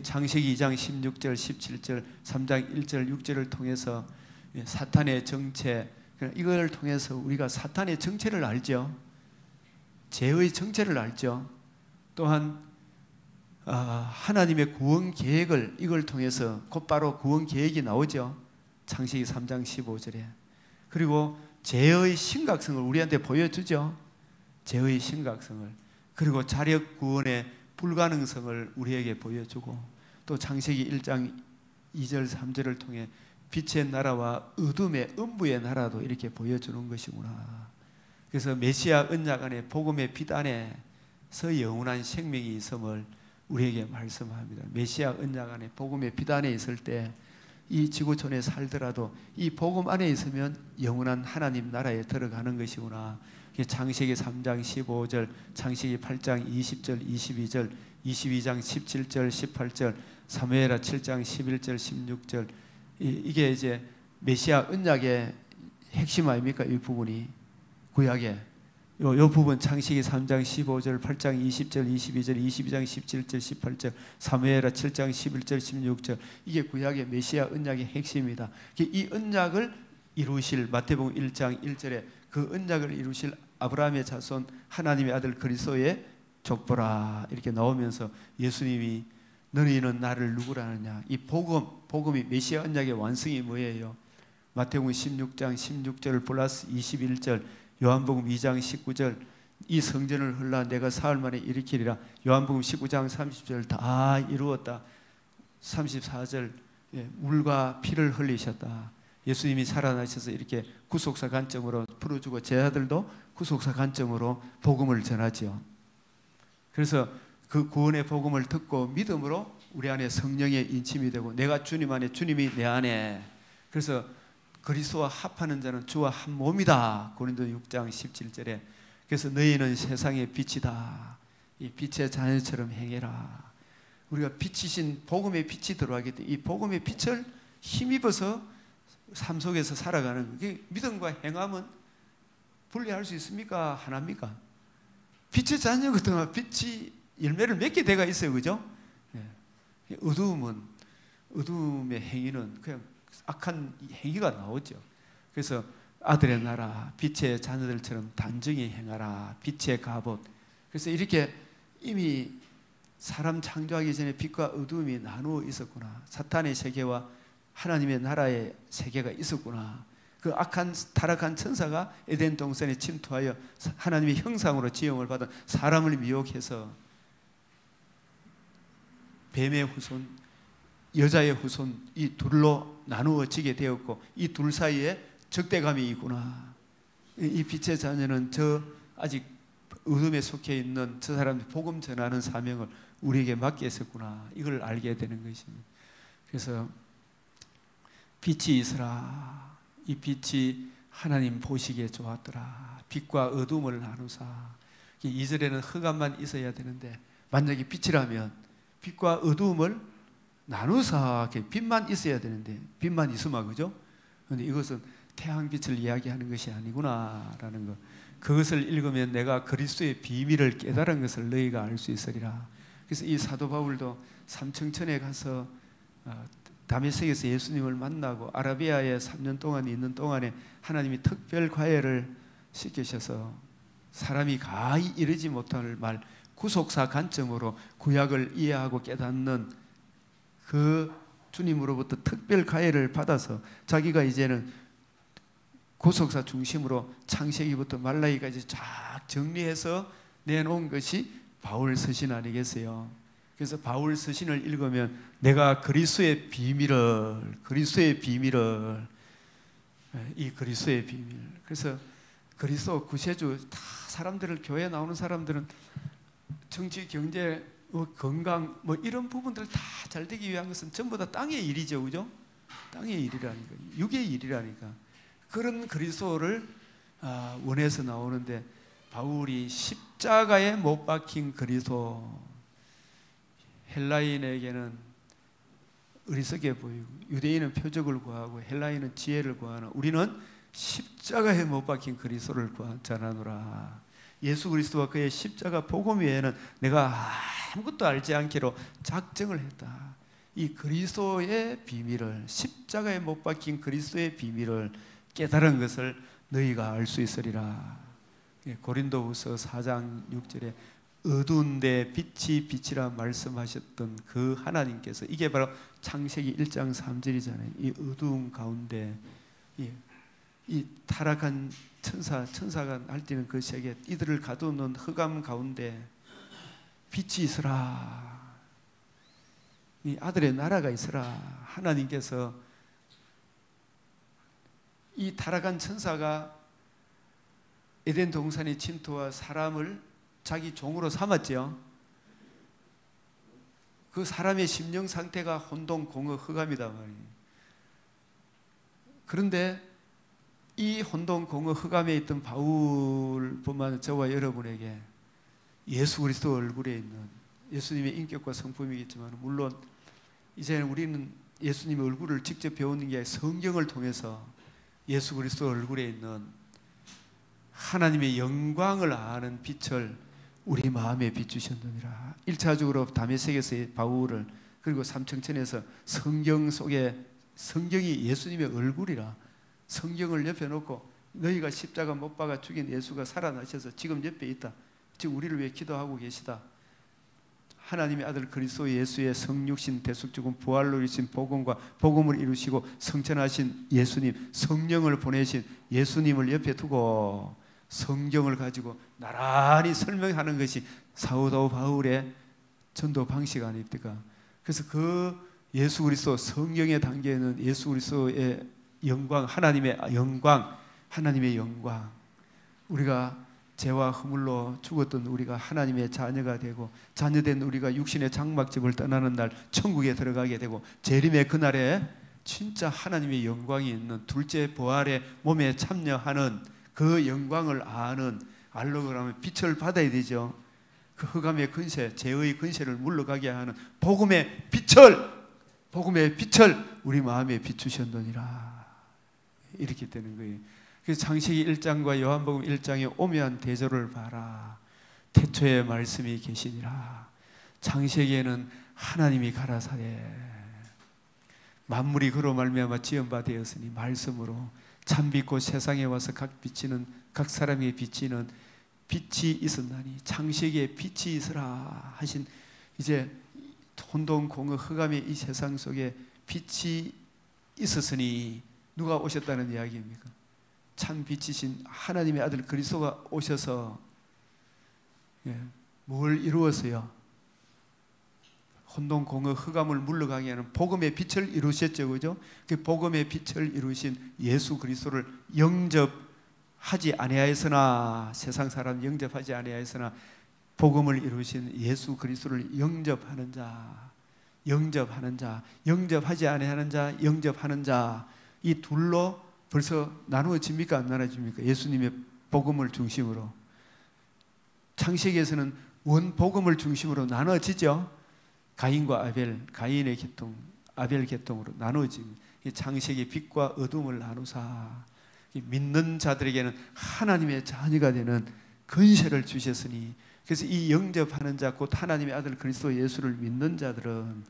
A: 창세기 2장 16절 17절 3장 1절 6절을 통해서 사탄의 정체, 이걸 통해서 우리가 사탄의 정체를 알죠. 죄의 정체를 알죠. 또한 하나님의 구원 계획을 이걸 통해서 곧바로 구원 계획이 나오죠. 창세기 3장 15절에. 그리고 죄의 심각성을 우리한테 보여주죠. 죄의 심각성을. 그리고 자력 구원의 불가능성을 우리에게 보여주고, 또 창세기 1장 2절 3절을 통해 빛의 나라와 어둠의 음부의 나라도 이렇게 보여주는 것이구나. 그래서 메시아 언약 안에 복음의 빛 안에서 영원한 생명이 있음을 우리에게 말씀합니다. 메시아 언약 안에 복음의 빛 안에 있을 때 이 지구촌에 살더라도 이 복음 안에 있으면 영원한 하나님 나라에 들어가는 것이구나. 창세기 3장 15절, 창세기 8장 20절, 22절, 22장 17절, 18절, 사무엘하 7장 11절, 16절. 이게 이제 메시아 언약의 핵심 아닙니까? 이 부분이 구약에 요 부분 창세기 3장 15절, 8장 20절, 22절, 22장 17절, 18절, 사무엘하 7장 11절, 16절 이게 구약의 메시아 언약의 핵심입니다. 이 언약을 이루실 마태복음 1장 1절에 그 언약을 이루실 아브라함의 자손 하나님의 아들 그리스도의 족보라 이렇게 나오면서 예수님이 너희는 나를 누구라 하느냐 이 복음이 메시아 언약의 완성이 뭐예요? 마태복음 16장 16절 플러스 21절 요한복음 2장 19절 이 성전을 헐라 내가 사흘 만에 일으키리라 요한복음 19장 30절 다 이루었다 34절 물과 피를 흘리셨다 예수님이 살아나셔서 이렇게 구속사 관점으로 풀어주고 제 아들도 구속사 관점으로 복음을 전하지요. 그래서 그 구원의 복음을 듣고 믿음으로 우리 안에 성령의 인침이 되고 내가 주님 안에 주님이 내 안에 그래서 그리스도와 합하는 자는 주와 한 몸이다. 고린도 6장 17절에 그래서 너희는 세상의 빛이다. 이 빛의 자녀처럼 행해라. 우리가 빛이신 복음의 빛이 들어가기 때문에 이 복음의 빛을 힘입어서 삶 속에서 살아가는 게 믿음과 행함은 분리할 수 있습니까? 하나입니까? 빛의 자녀거든. 빛이 열매를 맺게 돼가 있어요. 그죠? 어두움의 행위는 그냥 악한 행위가 나오죠. 그래서 아들의 나라, 빛의 자녀들처럼 단정히 행하라. 빛의 갑옷. 그래서 이렇게 이미 사람 창조하기 전에 빛과 어두움이 나누어 있었구나. 사탄의 세계와 하나님의 나라의 세계가 있었구나. 그 악한 타락한 천사가 에덴 동산에 침투하여 하나님의 형상으로 지음을 받은 사람을 미혹해서 뱀의 후손, 여자의 후손 이 둘로 나누어지게 되었고 이 둘 사이에 적대감이 있구나. 이 빛의 자녀는 저 아직 어둠에 속해 있는 저 사람들 복음 전하는 사명을 우리에게 맡게 했었구나. 이걸 알게 되는 것입니다. 그래서 빛이 있으라. 이 빛이 하나님 보시기에 좋았더라. 빛과 어둠을 나누사. 2절에는 흑암만 있어야 되는데 만약에 빛이라면 빛과 어두움을 나누사. 빛만 있어야 되는데 빛만 있으면 그죠? 그런데 이것은 태양빛을 이야기하는 것이 아니구나라는 것. 그것을 읽으면 내가 그리스도의 비밀을 깨달은 것을 너희가 알 수 있으리라. 그래서 이 사도 바울도 삼청천에 가서 다메섹에서 예수님을 만나고 아라비아에 3년 동안 있는 동안에 하나님이 특별 과외를 시키셔서 사람이 가히 이르지 못할 말 구속사 관점으로 구약을 이해하고 깨닫는 그 주님으로부터 특별 과외를 받아서 자기가 이제는 구속사 중심으로 창세기부터 말라기까지 쫙 정리해서 내놓은 것이 바울 서신 아니겠어요? 그래서 바울 서신을 읽으면 내가 그리스도의 비밀을 이 그리스도의 비밀. 그래서 그리스도 구세주 다 사람들을 교회 나오는 사람들은 정치, 경제, 건강 이런 부분들 다 잘 되기 위한 것은 전부 다 땅의 일이죠, 그죠? 땅의 일이라니까, 육의 일이라니까. 그런 그리스도를 원해서 나오는데 바울이 십자가에 못 박힌 그리스도. 헬라인에게는 어리석게 보이고 유대인은 표적을 구하고 헬라인은 지혜를 구하나 우리는 십자가에 못 박힌 그리스도를 전하노라. 예수 그리스도와 그의 십자가 복음 외에는 내가 아무것도 알지 않기로 작정을 했다. 이 그리스도의 비밀을, 십자가에 못 박힌 그리스도의 비밀을 깨달은 것을 너희가 알 수 있으리라. 고린도후서 4장 6절에 어두운 데 빛이라 말씀하셨던 그 하나님께서, 이게 바로 창세기 1장 3절이잖아요. 이 어두운 가운데 이 타락한 천사가 날뛰는 그 세계, 이들을 가두는 흑암 가운데 빛이 있으라. 이 아들의 나라가 있으라. 하나님께서 이 타락한 천사가 에덴 동산의 침투와 사람을 자기 종으로 삼았죠. 그 사람의 심령 상태가 혼동, 공허, 흑암이다 말이에요. 그런데 이 혼동, 공허, 흑암에 있던 바울뿐만 저와 여러분에게 예수 그리스도 얼굴에 있는 예수님의 인격과 성품이겠지만, 물론 이제는 우리는 예수님의 얼굴을 직접 배우는 게 성경을 통해서 예수 그리스도 얼굴에 있는 하나님의 영광을 아는 빛을 우리 마음에 비추셨느니라. 1차적으로 다메섹에서의 바울을, 그리고 삼청천에서 성경 속에, 성경이 예수님의 얼굴이라 성경을 옆에 놓고 너희가 십자가 못 박아 죽인 예수가 살아나셔서 지금 옆에 있다. 지금 우리를 위해 기도하고 계시다. 하나님의 아들 그리스도 예수의 성육신 대속 죽음 부활로 이루신 복음과 복음을 이루시고 성천하신 예수님, 성령을 보내신 예수님을 옆에 두고 성경을 가지고 나란히 설명하는 것이 사도 바울의 전도 방식 아닙니까? 그래서 그 예수 그리스도 성경에 담겨있는 예수 그리스도의 영광, 하나님의 영광, 하나님의 영광, 우리가 죄와 허물로 죽었던 우리가 하나님의 자녀가 되고 자녀된 우리가 육신의 장막집을 떠나는 날 천국에 들어가게 되고 재림의 그날에 진짜 하나님의 영광이 있는 둘째 부활의 몸에 참여하는 그 영광을 아는, 알려고 그러면 빛을 받아야 되죠. 그 흑암의 근세, 죄의 근세를 물러가게 하는 복음의 빛을, 복음의 빛을 우리 마음에 비추셨느니라. 이렇게 되는 거예요. 그래서 창세기 1장과 요한복음 1장의 오묘한 대조를 봐라. 태초에 말씀이 계시니라. 창세기에는 하나님이 가라사대 만물이 그로 말미암아 지은 바 되었으니 말씀으로 참빛 곧 세상에 와서 각 사람에게 비치는 빛이 있었나니 창세기에 빛이 있으라 하신, 이제 혼돈 공허 흑암의 이 세상 속에 빛이 있었으니 누가 오셨다는 이야기입니까? 참 빛이신 하나님의 아들 그리스도가 오셔서 뭘 이루었어요? 혼돈 공허 흑암을 물러가게 하는 복음의 빛을 이루셨죠, 그죠? 그 복음의 빛을 이루신 예수 그리스도를 영접하지 아니하였으나, 세상 사람 영접하지 아니하였으나 복음을 이루신 예수 그리스도를 영접하는 자, 영접하지 아니하는 자, 영접하는 자, 이 둘로 벌써 나누어집니까? 안 나눠집니까? 예수님의 복음을 중심으로. 창세기에서는 원복음을 중심으로 나눠지죠. 가인과 아벨, 가인의 계통, 아벨 계통으로 나누어집니다. 창세기 빛과 어둠을 나누사 믿는 자들에게는 하나님의 자녀가 되는 근세를 주셨으니, 그래서 이 영접하는 자, 곧 하나님의 아들 그리스도 예수를 믿는 자들은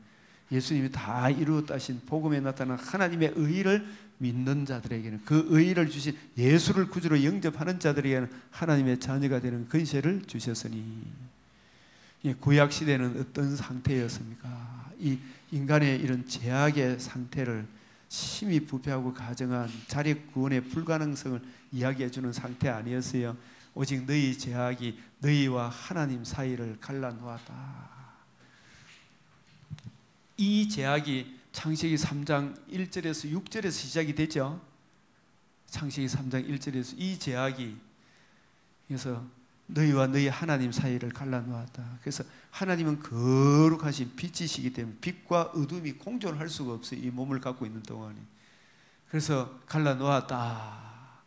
A: 예수님이 다 이루었다 하신 복음에 나타난 하나님의 의를 믿는 자들에게는, 그 의를 주신 예수를 구주로 영접하는 자들에게는 하나님의 자녀가 되는 근세를 주셨으니, 구약 시대는 어떤 상태였습니까? 이 인간의 이런 죄악의 상태를 심히 부패하고 가정한 자력 구원의 불가능성을 이야기해 주는 상태 아니었어요. 오직 너희 죄악이 너희와 하나님 사이를 갈라놓았다. 이 죄악이 창세기 3장 1절에서 6절에서 시작이 되죠. 창세기 3장 1절에서 이 죄악이, 그래서 너희와 너희 하나님 사이를 갈라놓았다. 그래서 하나님은 거룩하신 빛이시기 때문에 빛과 어둠이 공존할 수가 없어요, 이 몸을 갖고 있는 동안에. 그래서 갈라놓았다.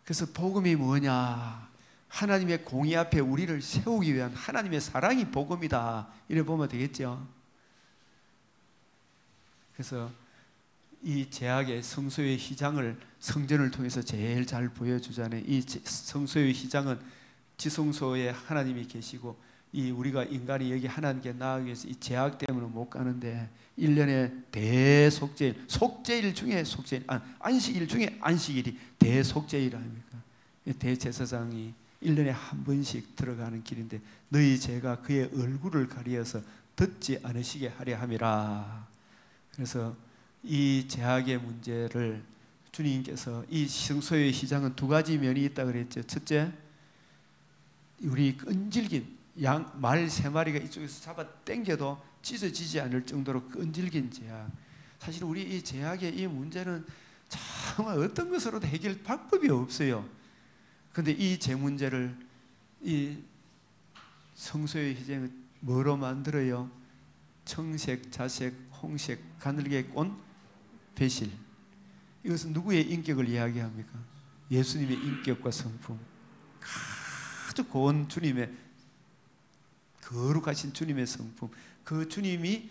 A: 그래서 복음이 뭐냐? 하나님의 공의 앞에 우리를 세우기 위한 하나님의 사랑이 복음이다, 이래 보면 되겠죠. 그래서 이 제약의 성소의 휘장을 성전을 통해서 제일 잘 보여주잖아요. 이 성소의 휘장은 지성소에 하나님이 계시고, 이 우리가 인간이 여기 하나님께 나아가기 위해서 이 제약 때문에 못 가는데 1년에 대속죄일, 속죄일 중에 속죄일, 안식일 중에 안식일이 대속죄일 아닙니까? 대제사장이 1년에 한 번씩 들어가는 길인데 너희 죄가 그의 얼굴을 가리어서 듣지 않으시게 하려 함이라. 그래서 이 죄악의 문제를 주님께서, 이 성소의 휘장은 두 가지 면이 있다 그랬죠. 첫째, 우리 끈질긴 말 3마리가 이쪽에서 잡아 당겨도 찢어지지 않을 정도로 끈질긴 죄악. 사실 우리 이 죄악의 이 문제는 정말 어떤 것으로도 해결 방법이 없어요. 그런데 이 죄 문제를 이 성소의 휘장을 뭐로 만들어요? 청색, 자색, 홍색, 가늘게 꼰 배실. 이것은 누구의 인격을 이야기합니까? 예수님의 인격과 성품. 아주 고운 주님의, 거룩하신 주님의 성품. 그 주님이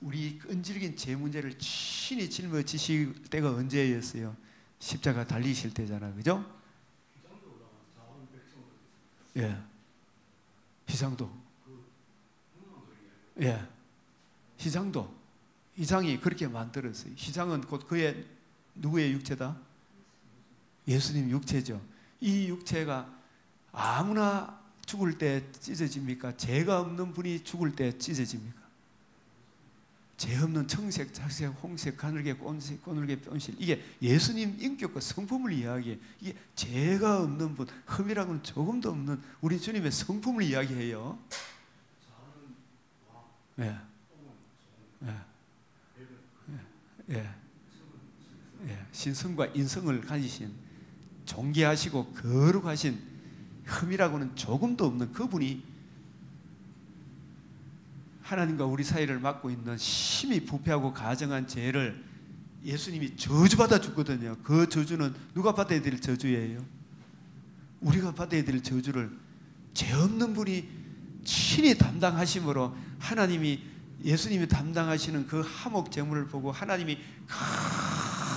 A: 우리 끈질긴 제 문제를 친히 짊어지실 때가 언제였어요? 십자가 달리실 때잖아, 그죠? 예, 희장도, 예, 희장도, 희장이 그렇게 만들었어요. 희장은 곧 그의 누구의 육체다? 예수님 육체죠. 이 육체가 아무나 죽을 때 찢어집니까? 죄가 없는 분이 죽을 때 찢어집니까? 죄 없는 청색, 자색, 홍색, 가늘게, 꼰색, 꼬늘게, 뿅실, 이게 예수님 인격과 성품을 이야기해. 이게 죄가 없는 분, 흠이라고는 조금도 없는 우리 주님의 성품을 이야기해요. 예, 예, 예, 예. 신성과 인성을 가지신, 존귀하시고 거룩하신, 흠이라고는 조금도 없는 그분이 하나님과 우리 사이를 막고 있는 심히 부패하고 가정한 죄를 예수님이 저주받아 주거든요. 그 저주는 누가 받아야 될 저주예요? 우리가 받아야 될 저주를 죄 없는 분이 친히 담당하심으로 하나님이, 예수님이 담당하시는 그 화목 제물을 보고 하나님이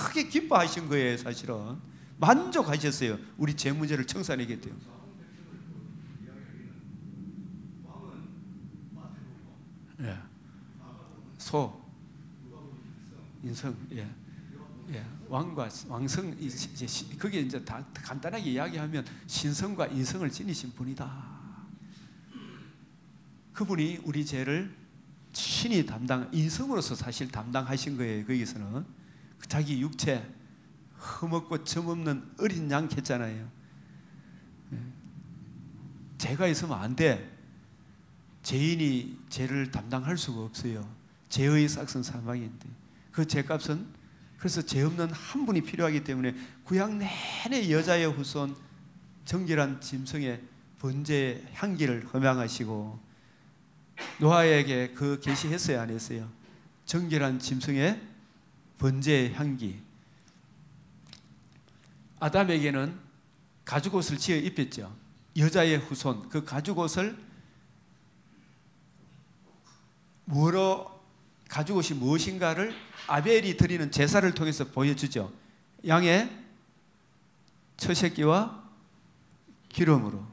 A: 크게 기뻐하신 거예요. 사실은 만족하셨어요. 우리 죄 문제를 청산하겠대요. 예. 소, 인성, 예, 예, 왕과 왕성, 그게 이제 다 간단하게 이야기하면 신성과 인성을 지니신 분이다. 그분이 우리 죄를 친히 인성으로서 사실 담당하신 거예요. 거기서는 자기 육체 흠없고 점없는 어린 양 했잖아요. 예. 죄가 있으면 안 돼. 죄인이 죄를 담당할 수가 없어요. 죄의 싹은 사망인데 그 죄값은, 그래서 죄 없는 한 분이 필요하기 때문에 구약 내내 여자의 후손 정결한 짐승의 번제의 향기를 허망하시고, 노아에게 그 계시했어요, 안 했어요? 정결한 짐승의 번제의 향기. 아담에게는 가죽옷을 지어 입혔죠. 여자의 후손, 그 가죽옷을 뭐로, 가죽옷이 무엇인가를 아벨이 드리는 제사를 통해서 보여주죠. 양의 처새끼와 기름으로.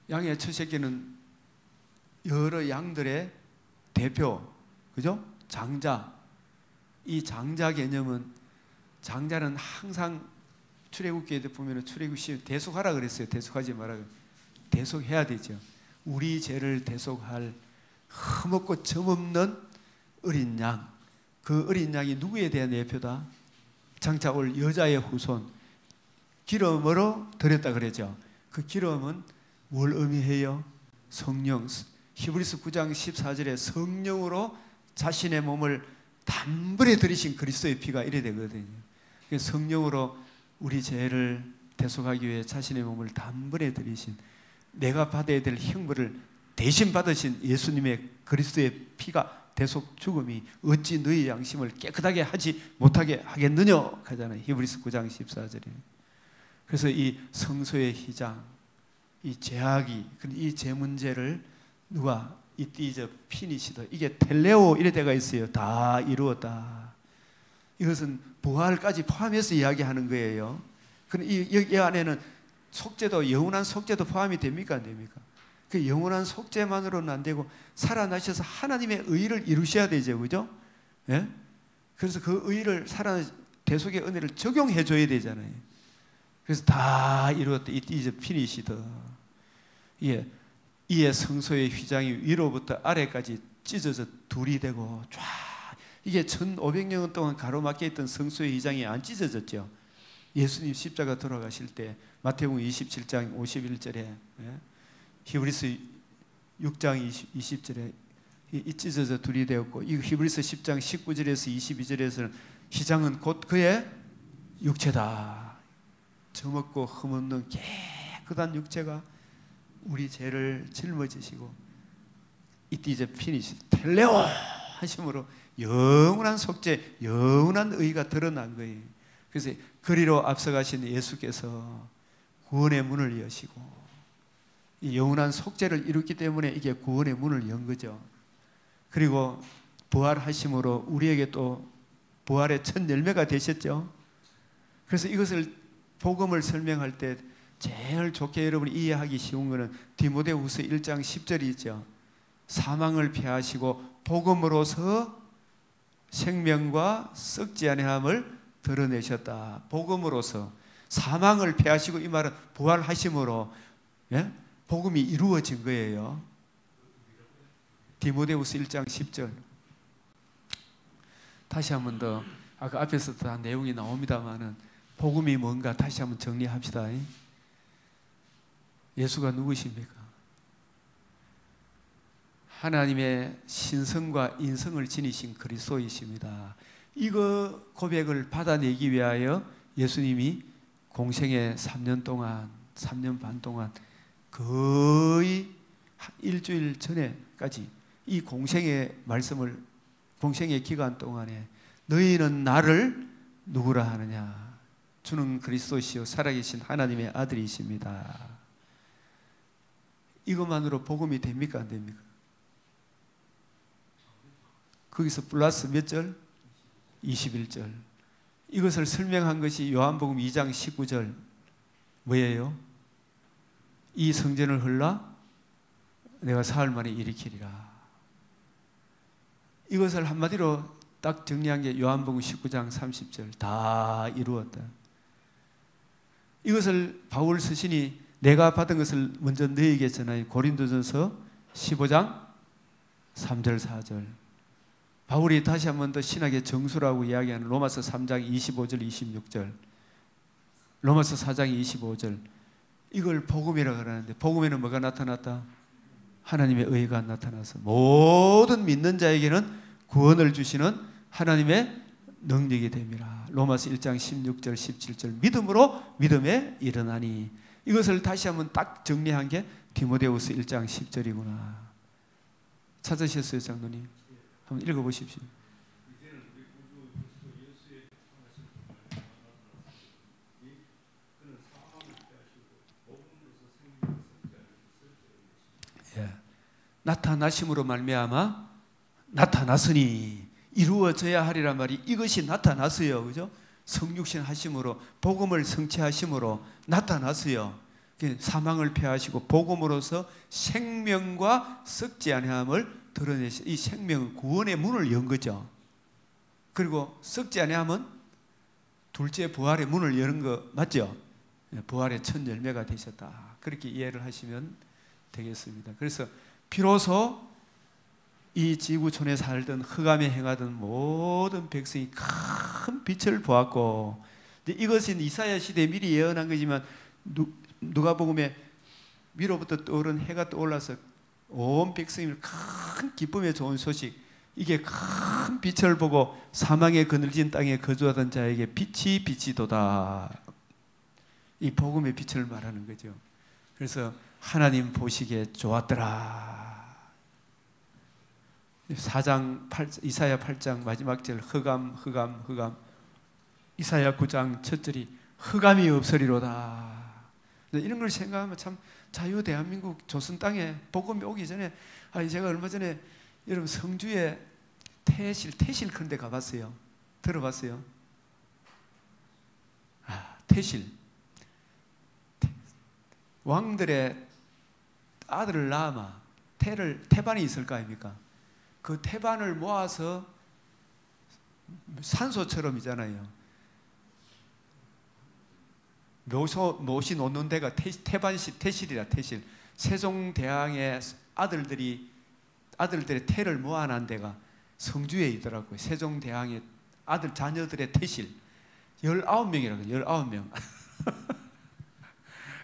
A: 양의 처새끼는 여러 양들의 대표, 그죠? 장자. 이 장자 개념은, 장자는 항상 출애굽기에 보면 출애굽시 대속하라 그랬어요. 대속하지 마라. 대속해야 되죠. 우리 죄를 대속할 흠없고 점없는 어린 양. 그 어린 양이 누구에 대한 예표다? 장차 올 여자의 후손, 기름으로 드렸다 그러죠. 그 기름은 뭘 의미해요? 성령. 히브리서 9장 14절에 성령으로 자신의 몸을 단번에 들이신 그리스도의 피가 이래 되거든요. 성령으로 우리 죄를 대속하기 위해 자신의 몸을 단번에 들이신, 내가 받아야 될 형벌을 대신 받으신 예수님의 그리스도의 피가, 대속 죽음이 어찌 너희 양심을 깨끗하게 하지 못하게 하겠느냐 하잖아요. 히브리서 9장 14절에. 그래서 이 성소의 희장, 이 죄악이, 이 죄 문제를 누가 이제 피니시다, 이게 텔레오 이래 때가 있어요. 다 이루었다. 이것은 부활까지 포함해서 이야기하는 거예요. 그럼 이 안에는 속죄도, 영원한 속죄도 포함이 됩니까, 안 됩니까? 그 영원한 속죄만으로는 안 되고 살아나셔서 하나님의 의를 이루셔야 되죠, 그죠? 예? 그래서 그 의를 대속의 은혜를 적용해 줘야 되잖아요. 그래서 다 이루었다. 이제 피니시다. 예, 이에 성소의 휘장이 위로부터 아래까지 찢어져 둘이 되고 쫙, 이게 1500년 동안 가로막혀 있던 성소의 휘장이 안 찢어졌죠. 예수님 십자가 돌아가실 때 마태복음 27장 51절에, 예? 히브리서 6장 20절에 이 찢어져 둘이 되었고, 이 히브리서 10장 19절에서 22절에서는 휘장은 곧 그의 육체다. 점없고 흠없는 깨끗한 육체가 우리 죄를 짊어지시고 이때 이제 피니시 텔레오 하심으로 영원한 속죄, 영원한 의가 드러난 거예요. 그래서 그리로 앞서가신 예수께서 구원의 문을 여시고 이 영원한 속죄를 이뤘기 때문에 이게 구원의 문을 연 거죠. 그리고 부활하심으로 우리에게 또 부활의 첫 열매가 되셨죠. 그래서 이것을 복음을 설명할 때 제일 좋게 여러분이 이해하기 쉬운 것은 디모데후서 1장 10절이 있죠. 사망을 피하시고 복음으로서 생명과 썩지 아니함을 드러내셨다. 복음으로서 사망을 피하시고, 이 말은 부활하심으로, 예? 복음이 이루어진 거예요. 디모데후서 1장 10절. 다시 한 번 더, 아까 앞에서 다 내용이 나옵니다만은 복음이 뭔가 다시 한번 정리합시다. 예수가 누구십니까? 하나님의 신성과 인성을 지니신 그리스도이십니다. 이거 고백을 받아내기 위하여 예수님이 공생의 3년 동안, 3년 반 동안 거의 일주일 전에까지 이 공생의 말씀을, 공생의 기간 동안에 너희는 나를 누구라 하느냐? 주는 그리스도시요 살아계신 하나님의 아들이십니다. 이것만으로 복음이 됩니까? 안 됩니까? 거기서 플러스 몇 절? 21절. 이것을 설명한 것이 요한복음 2장 19절. 뭐예요? 이 성전을 헐라 내가 사흘 만에 일으키리라. 이것을 한마디로 딱 정리한 게 요한복음 19장 30절. 다 이루었다. 이것을 바울 스신이 내가 받은 것을 먼저 너희에게 전하여 고린도전서 15장 3절 4절. 바울이 다시 한 번 더 신학의 정수라고 이야기하는 로마서 3장 25절 26절, 로마서 4장 25절, 이걸 복음이라고 하는데, 복음에는 뭐가 나타났다? 하나님의 의가 나타나서 모든 믿는 자에게는 구원을 주시는 하나님의 능력이 됩니다. 로마서 1장 16절 17절. 믿음으로 믿음에 일어나니. 이것을 다시 한번 딱 정리한 게 디모데후서 1장 10절이구나. 찾으셨어요, 장로님? 한번 읽어보십시오. 예. 나타나심으로 말미암아 나타났으니 이루어져야 하리란 말이, 이것이 나타났어요. 그죠? 성육신 하심으로, 복음을 성취하심으로 나타났어요. 사망을 패하시고 복음으로서 생명과 썩지 아니함을 드러내시. 이 생명은 구원의 문을 연 거죠. 그리고 썩지 아니함은 둘째 부활의 문을 여는 거 맞죠? 부활의 첫 열매가 되셨다. 그렇게 이해를 하시면 되겠습니다. 그래서 비로소 이 지구촌에 살던 흑암에 행하던 모든 백성이 큰 빛을 보았고, 이것은 이사야 시대에 미리 예언한 거지만 누가복음에 위로부터 떠오른 해가 떠올라서 온 백성이 큰 기쁨에 좋은 소식, 이게 큰 빛을 보고 사망의 그늘진 땅에 거주하던 자에게 빛이 비치도다. 이 복음의 빛을 말하는 거죠. 그래서 하나님 보시기에 좋았더라. 4장 8, 이사야 8장 마지막 절 흑암 흑암 흑암. 이사야 9장 첫 절이 흑암이 없으리로다. 이런 걸 생각하면 참 자유 대한민국 조선 땅에 복음이 오기 전에, 제가 얼마 전에 여러분 성주에 태실 그런 데 가봤어요. 들어봤어요? 태실. 왕들의 아들을 낳아마 태반이 있을 거 아닙니까? 그 태반을 모아서 산소처럼이잖아요. 묘시 놓는 데가 태실이라. 태실. 세종대왕의 아들들의 태를 모아놓은 데가 성주에 있더라고요. 세종대왕의 아들 자녀들의 태실 19명이라고요. 19명.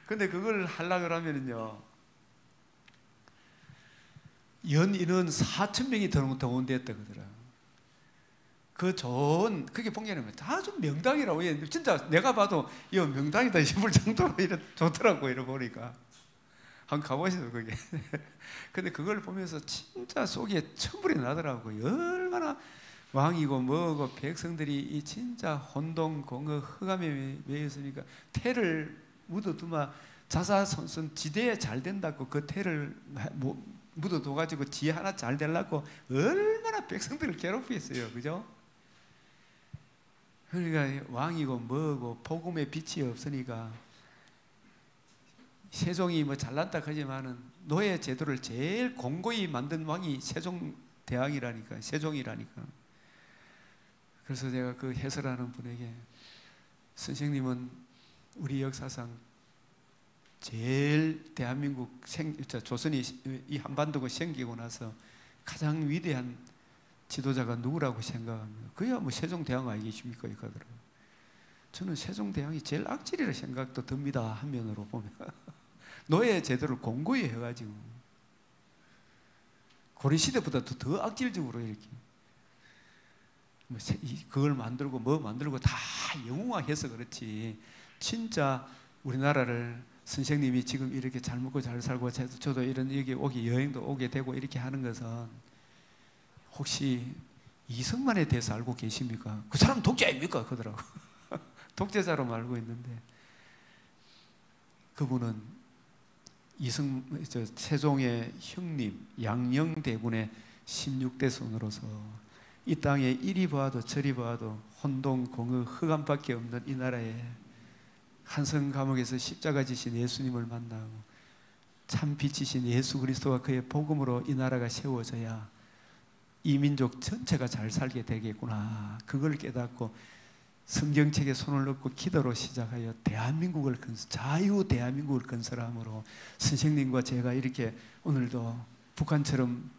A: 근데 그걸 하려고 하면은요, 연인은 4,000명이 더 온대였다 그러더라. 그게 봉계는 다 좀 명당이라고. 진짜 내가 봐도 이 명당이다 싶을 정도로 좋더라고. 이러 보니까 한번 가보시죠 거기. 근데 그걸 보면서 진짜 속에 천불이 나더라고요. 얼마나 왕이고 뭐고 백성들이 이 진짜 혼동공허 흑암에 매였으니까 태를 묻어두면 자사손손 지대에 잘 된다고 그 태를 묻어둬가지고 지혜 하나 잘 되려고 얼마나 얼마나 백성들을 괴롭혔어요. 그죠? 그러니까 왕이고 뭐고 복음의 빛이 없으니까 세종이 뭐 잘났다 하지만은 노예 제도를 제일 공고히 만든 왕이 세종대왕이라니까, 세종이라니까. 그래서 제가 그 해설하는 분에게 선생님은 우리 역사상 제일 대한민국 조선이 이 한반도가 생기고 나서 가장 위대한 지도자가 누구라고 생각합니까? 그야 뭐 세종대왕 아니겠습니까? 이거더라고요. 저는 세종대왕이 제일 악질이라 생각도 듭니다. 한면으로 보면 노예 제도를 공고히 해가지고 고려시대보다도 더 악질적으로 이렇게 그걸 만들고 뭐 만들고 다 영웅화해서 그렇지, 진짜 우리나라를 선생님이 지금 이렇게 잘 먹고 잘 살고 저도 이런 여기 오기 여행도 오게 되고 이렇게 하는 것은 혹시 이승만에 대해서 알고 계십니까? 그 사람 독재입니까? 그러더라고. 독재자로 알고 있는데 그분은 세종의 형님 양녕대군의 16대 손으로서 이 땅에 이리 봐도 저리 봐도 혼동, 공의, 흑암밖에 없는 이 나라에 한성 감옥에서 십자가 지신 예수님을 만나고 참 빛이신 예수 그리스도가 그의 복음으로 이 나라가 세워져야 이 민족 전체가 잘 살게 되겠구나. 그걸 깨닫고 성경책에 손을 넣고 기도로 시작하여 대한민국을 자유 대한민국을 건설함으로 선생님과 제가 이렇게 오늘도 북한처럼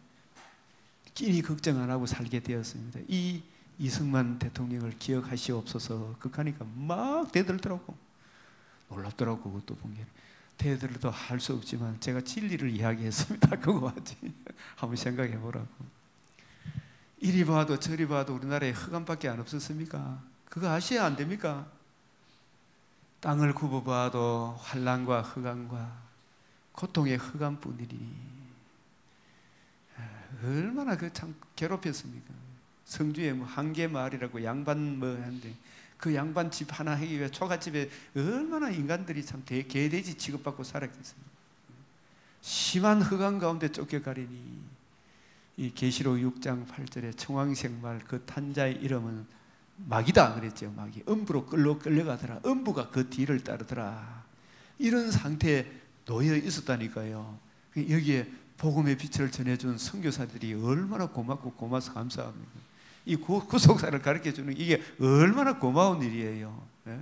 A: 끼니 걱정 안 하고 살게 되었습니다. 이 이승만 대통령을 기억하시옵소서. 그러니까 막 대들더라고. 놀랍더라고. 그것도 보면 대들도 할 수 없지만 제가 진리를 이야기했습니다. 그거 하지. 한번 생각해 보라고. 이리 봐도 저리 봐도 우리나라에 흑암밖에 안 없었습니까? 그거 아셔야 안 됩니까? 땅을 굽어봐도 환난과 흑암과 고통의 흑암뿐이니 얼마나 그 참 괴롭혔습니까? 성주에 뭐 한계 마을이라고 양반 뭐 하는데 그 양반 집 하나 하기 위해 초가집에 얼마나 인간들이 참 개돼지 취급받고 살았겠습니까? 심한 흑암 가운데 쫓겨가리니 이 계시록 6장 8절에 청왕생말 그 탄자의 이름은 마귀다 그랬죠. 마귀. 음부로 끌려가더라. 음부가 그 뒤를 따르더라. 이런 상태에 놓여 있었다니까요. 여기에 복음의 빛을 전해준 선교사들이 얼마나 고맙고 고마워서 감사합니다. 이 구속사를 가르쳐주는 이게 얼마나 고마운 일이에요. 예?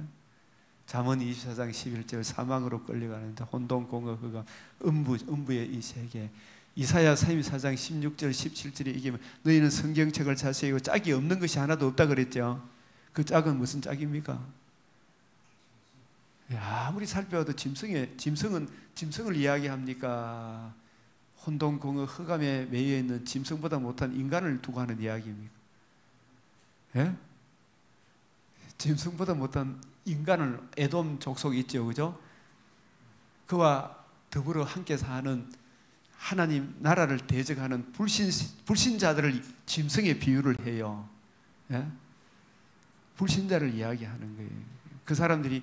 A: 잠언 24장 11절 사망으로 끌려가는 혼동, 공허, 흑암, 음부의 이 세계. 이사야 34장 16절 17절에 이게 너희는 성경책을 자세히 읽고 짝이 없는 것이 하나도 없다 그랬죠. 그 짝은 무슨 짝입니까? 아무리 살펴봐도 짐승을 이야기합니까? 혼동, 공허, 흑암에 매여 있는 짐승보다 못한 인간을 두고 하는 이야기입니까? 예? 짐승보다 못한 인간을 에돔 족속이 있죠, 그죠? 그와 더불어 함께 사는 하나님 나라를 대적하는 불신자들을 짐승에 비유를 해요. 예? 불신자를 이야기하는 거예요. 그 사람들이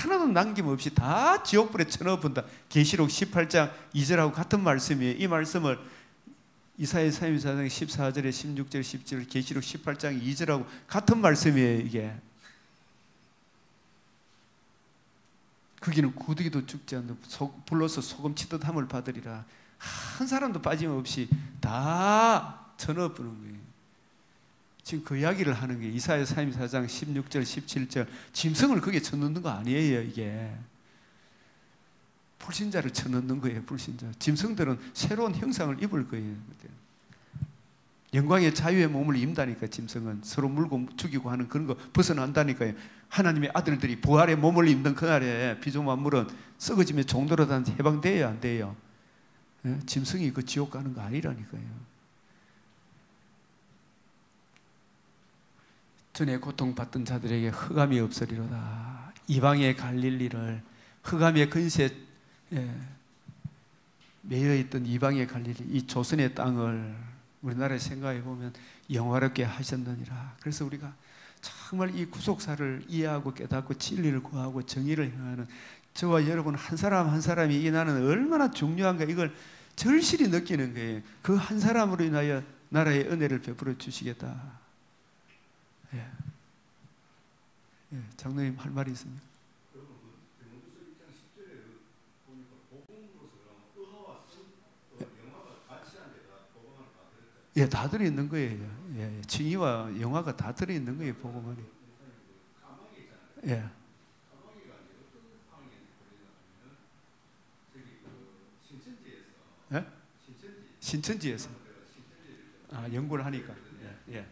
A: 하나도 남김없이 다 지옥불에 쳐넣어본다. 계시록 18장 2절하고 같은 말씀이에요. 이 말씀을 이사야 34장 14절에 16절 10절 계시록 18장 2절하고 같은 말씀이에요. 이게 거기는 구더기도 죽지 않는 불로서 소금 치듯 함을 받으리라. 한 사람도 빠짐없이 다 쳐넣어보는 거예요. 지금 그 이야기를 하는 게 이사야 34장 16절 17절 짐승을 거기에 쳐넣는 거 아니에요. 이게 불신자를 쳐넣는 거예요. 불신자. 짐승들은 새로운 형상을 입을 거예요. 영광의 자유의 몸을 입는다니까. 짐승은 서로 물고 죽이고 하는 그런 거 벗어난다니까요. 하나님의 아들들이 부활의 몸을 입는 그날에 피조만물은 썩어지며 종도로 다 해방돼야 안 돼요. 예? 짐승이 그 지옥 가는 거 아니라니까요. 전에 고통받던 자들에게 흑암이 없으리로다. 이방의 갈릴리를 흑암의 근세에 매여있던 이방의 갈릴리, 이 조선의 땅을 우리나라에 생각해 보면 영화롭게 하셨느니라. 그래서 우리가 정말 이 구속사를 이해하고 깨닫고 진리를 구하고 정의를 행하는 저와 여러분 한 사람 한 사람이 이 나는 얼마나 중요한가 이걸 절실히 느끼는 거예요. 그 한 사람으로 인하여 나라의 은혜를 베풀어 주시겠다. 예. 예, 장로님 할 말이 있습니까? 예, 다 들어있는 거예요. 예, 칭의와 영화가 다 들어있는 거예요, 복음 안에. 예. 예? 신천지에서. 아, 연구를 하니까. 예. 예.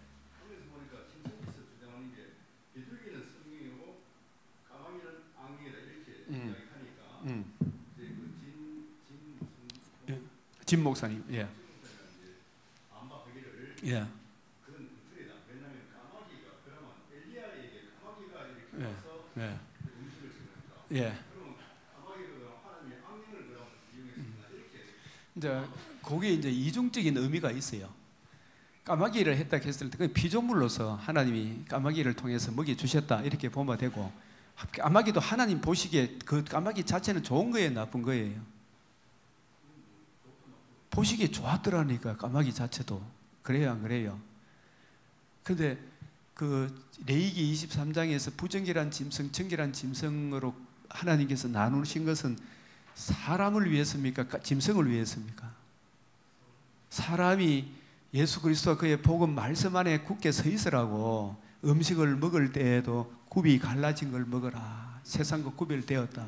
A: 예. 진 목사님. 예. 예. 예. 예. 예. 이제 거기에 이제 이중적인 의미가 있어요. 까마귀를 했다 했을 때 그 피조물로서 하나님이 까마귀를 통해서 먹여 주셨다 이렇게 보면 되고, 까마귀도 하나님 보시기에 그 까마귀 자체는 좋은 거예요, 나쁜 거예요? 보시기에 좋았더라니까, 까마귀 자체도. 그래요, 안 그래요? 근데 그 레위기 23장에서 부정결한 짐승, 정결한 짐승으로 하나님께서 나누신 것은 사람을 위해서입니까? 짐승을 위해서입니까? 사람이 예수 그리스도와 그의 복음 말씀 안에 굳게 서 있으라고 음식을 먹을 때에도 굽이 갈라진 걸 먹어라. 세상과 구별되었다.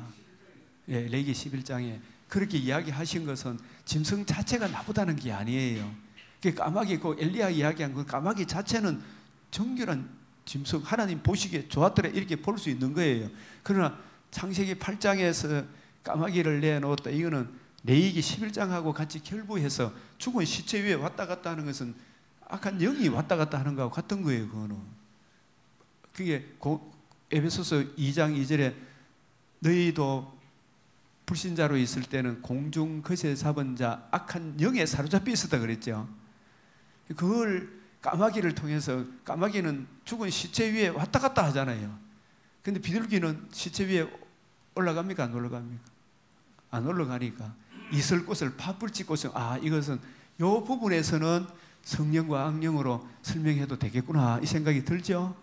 A: 예, 레위기 11장에 그렇게 이야기하신 것은 짐승 자체가 나쁘다는 게 아니에요. 까마귀, 그 엘리야 이야기한 그 까마귀 자체는 정결한 짐승, 하나님 보시기에 좋았더라 이렇게 볼 수 있는 거예요. 그러나 창세기 8장에서 까마귀를 내놓았다. 이거는 레위기 11장하고 같이 결부해서 죽은 시체 위에 왔다 갔다 하는 것은 악한 영이 왔다 갔다 하는 거하고 같은 거예요. 그거는. 그게 에베소서 2장 2절에 너희도 불신자로 있을 때는 공중 거세 잡은 자 악한 영에 사로잡혀 있었다 그랬죠. 그걸 까마귀를 통해서, 까마귀는 죽은 시체 위에 왔다 갔다 하잖아요. 근데 비둘기는 시체 위에 올라갑니까? 안 올라갑니까? 안 올라가니까 있을 곳을 파뿌리 곳을, 아, 이것은 요 부분에서는 성령과 악령으로 설명해도 되겠구나 이 생각이 들죠.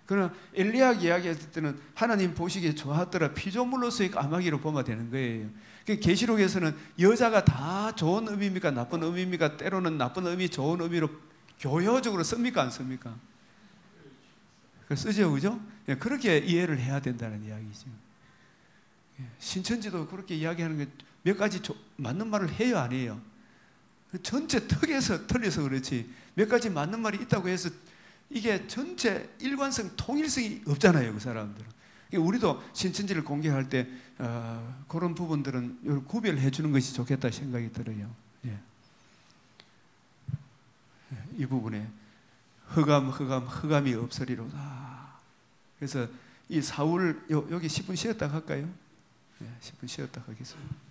A: 그러나 엘리야 이야기했을 때는 하나님 보시기에 좋았더라 피조물로서의 까마귀로 보면 되는 거예요. 계시록에서는 여자가 다 좋은 의미입니까? 나쁜 의미입니까? 때로는 나쁜 의미, 좋은 의미로 교효적으로 씁니까? 안 씁니까? 쓰죠, 그죠? 그렇게 이해를 해야 된다는 이야기죠. 신천지도 그렇게 이야기하는 게 몇 가지 맞는 말을 해요, 안 해요? 전체 턱에서 틀려서 그렇지 몇 가지 맞는 말이 있다고 해서 이게 전체 일관성, 통일성이 없잖아요, 그 사람들은. 우리도 신천지를 공개할 때 그런 부분들은 구별해 주는 것이 좋겠다 생각이 들어요. 예. 이 부분에 흑암이 없으리로다. 그래서 이 사울 여기 10분 쉬었다 할까요? 예, 10분 쉬었다 하겠습니다.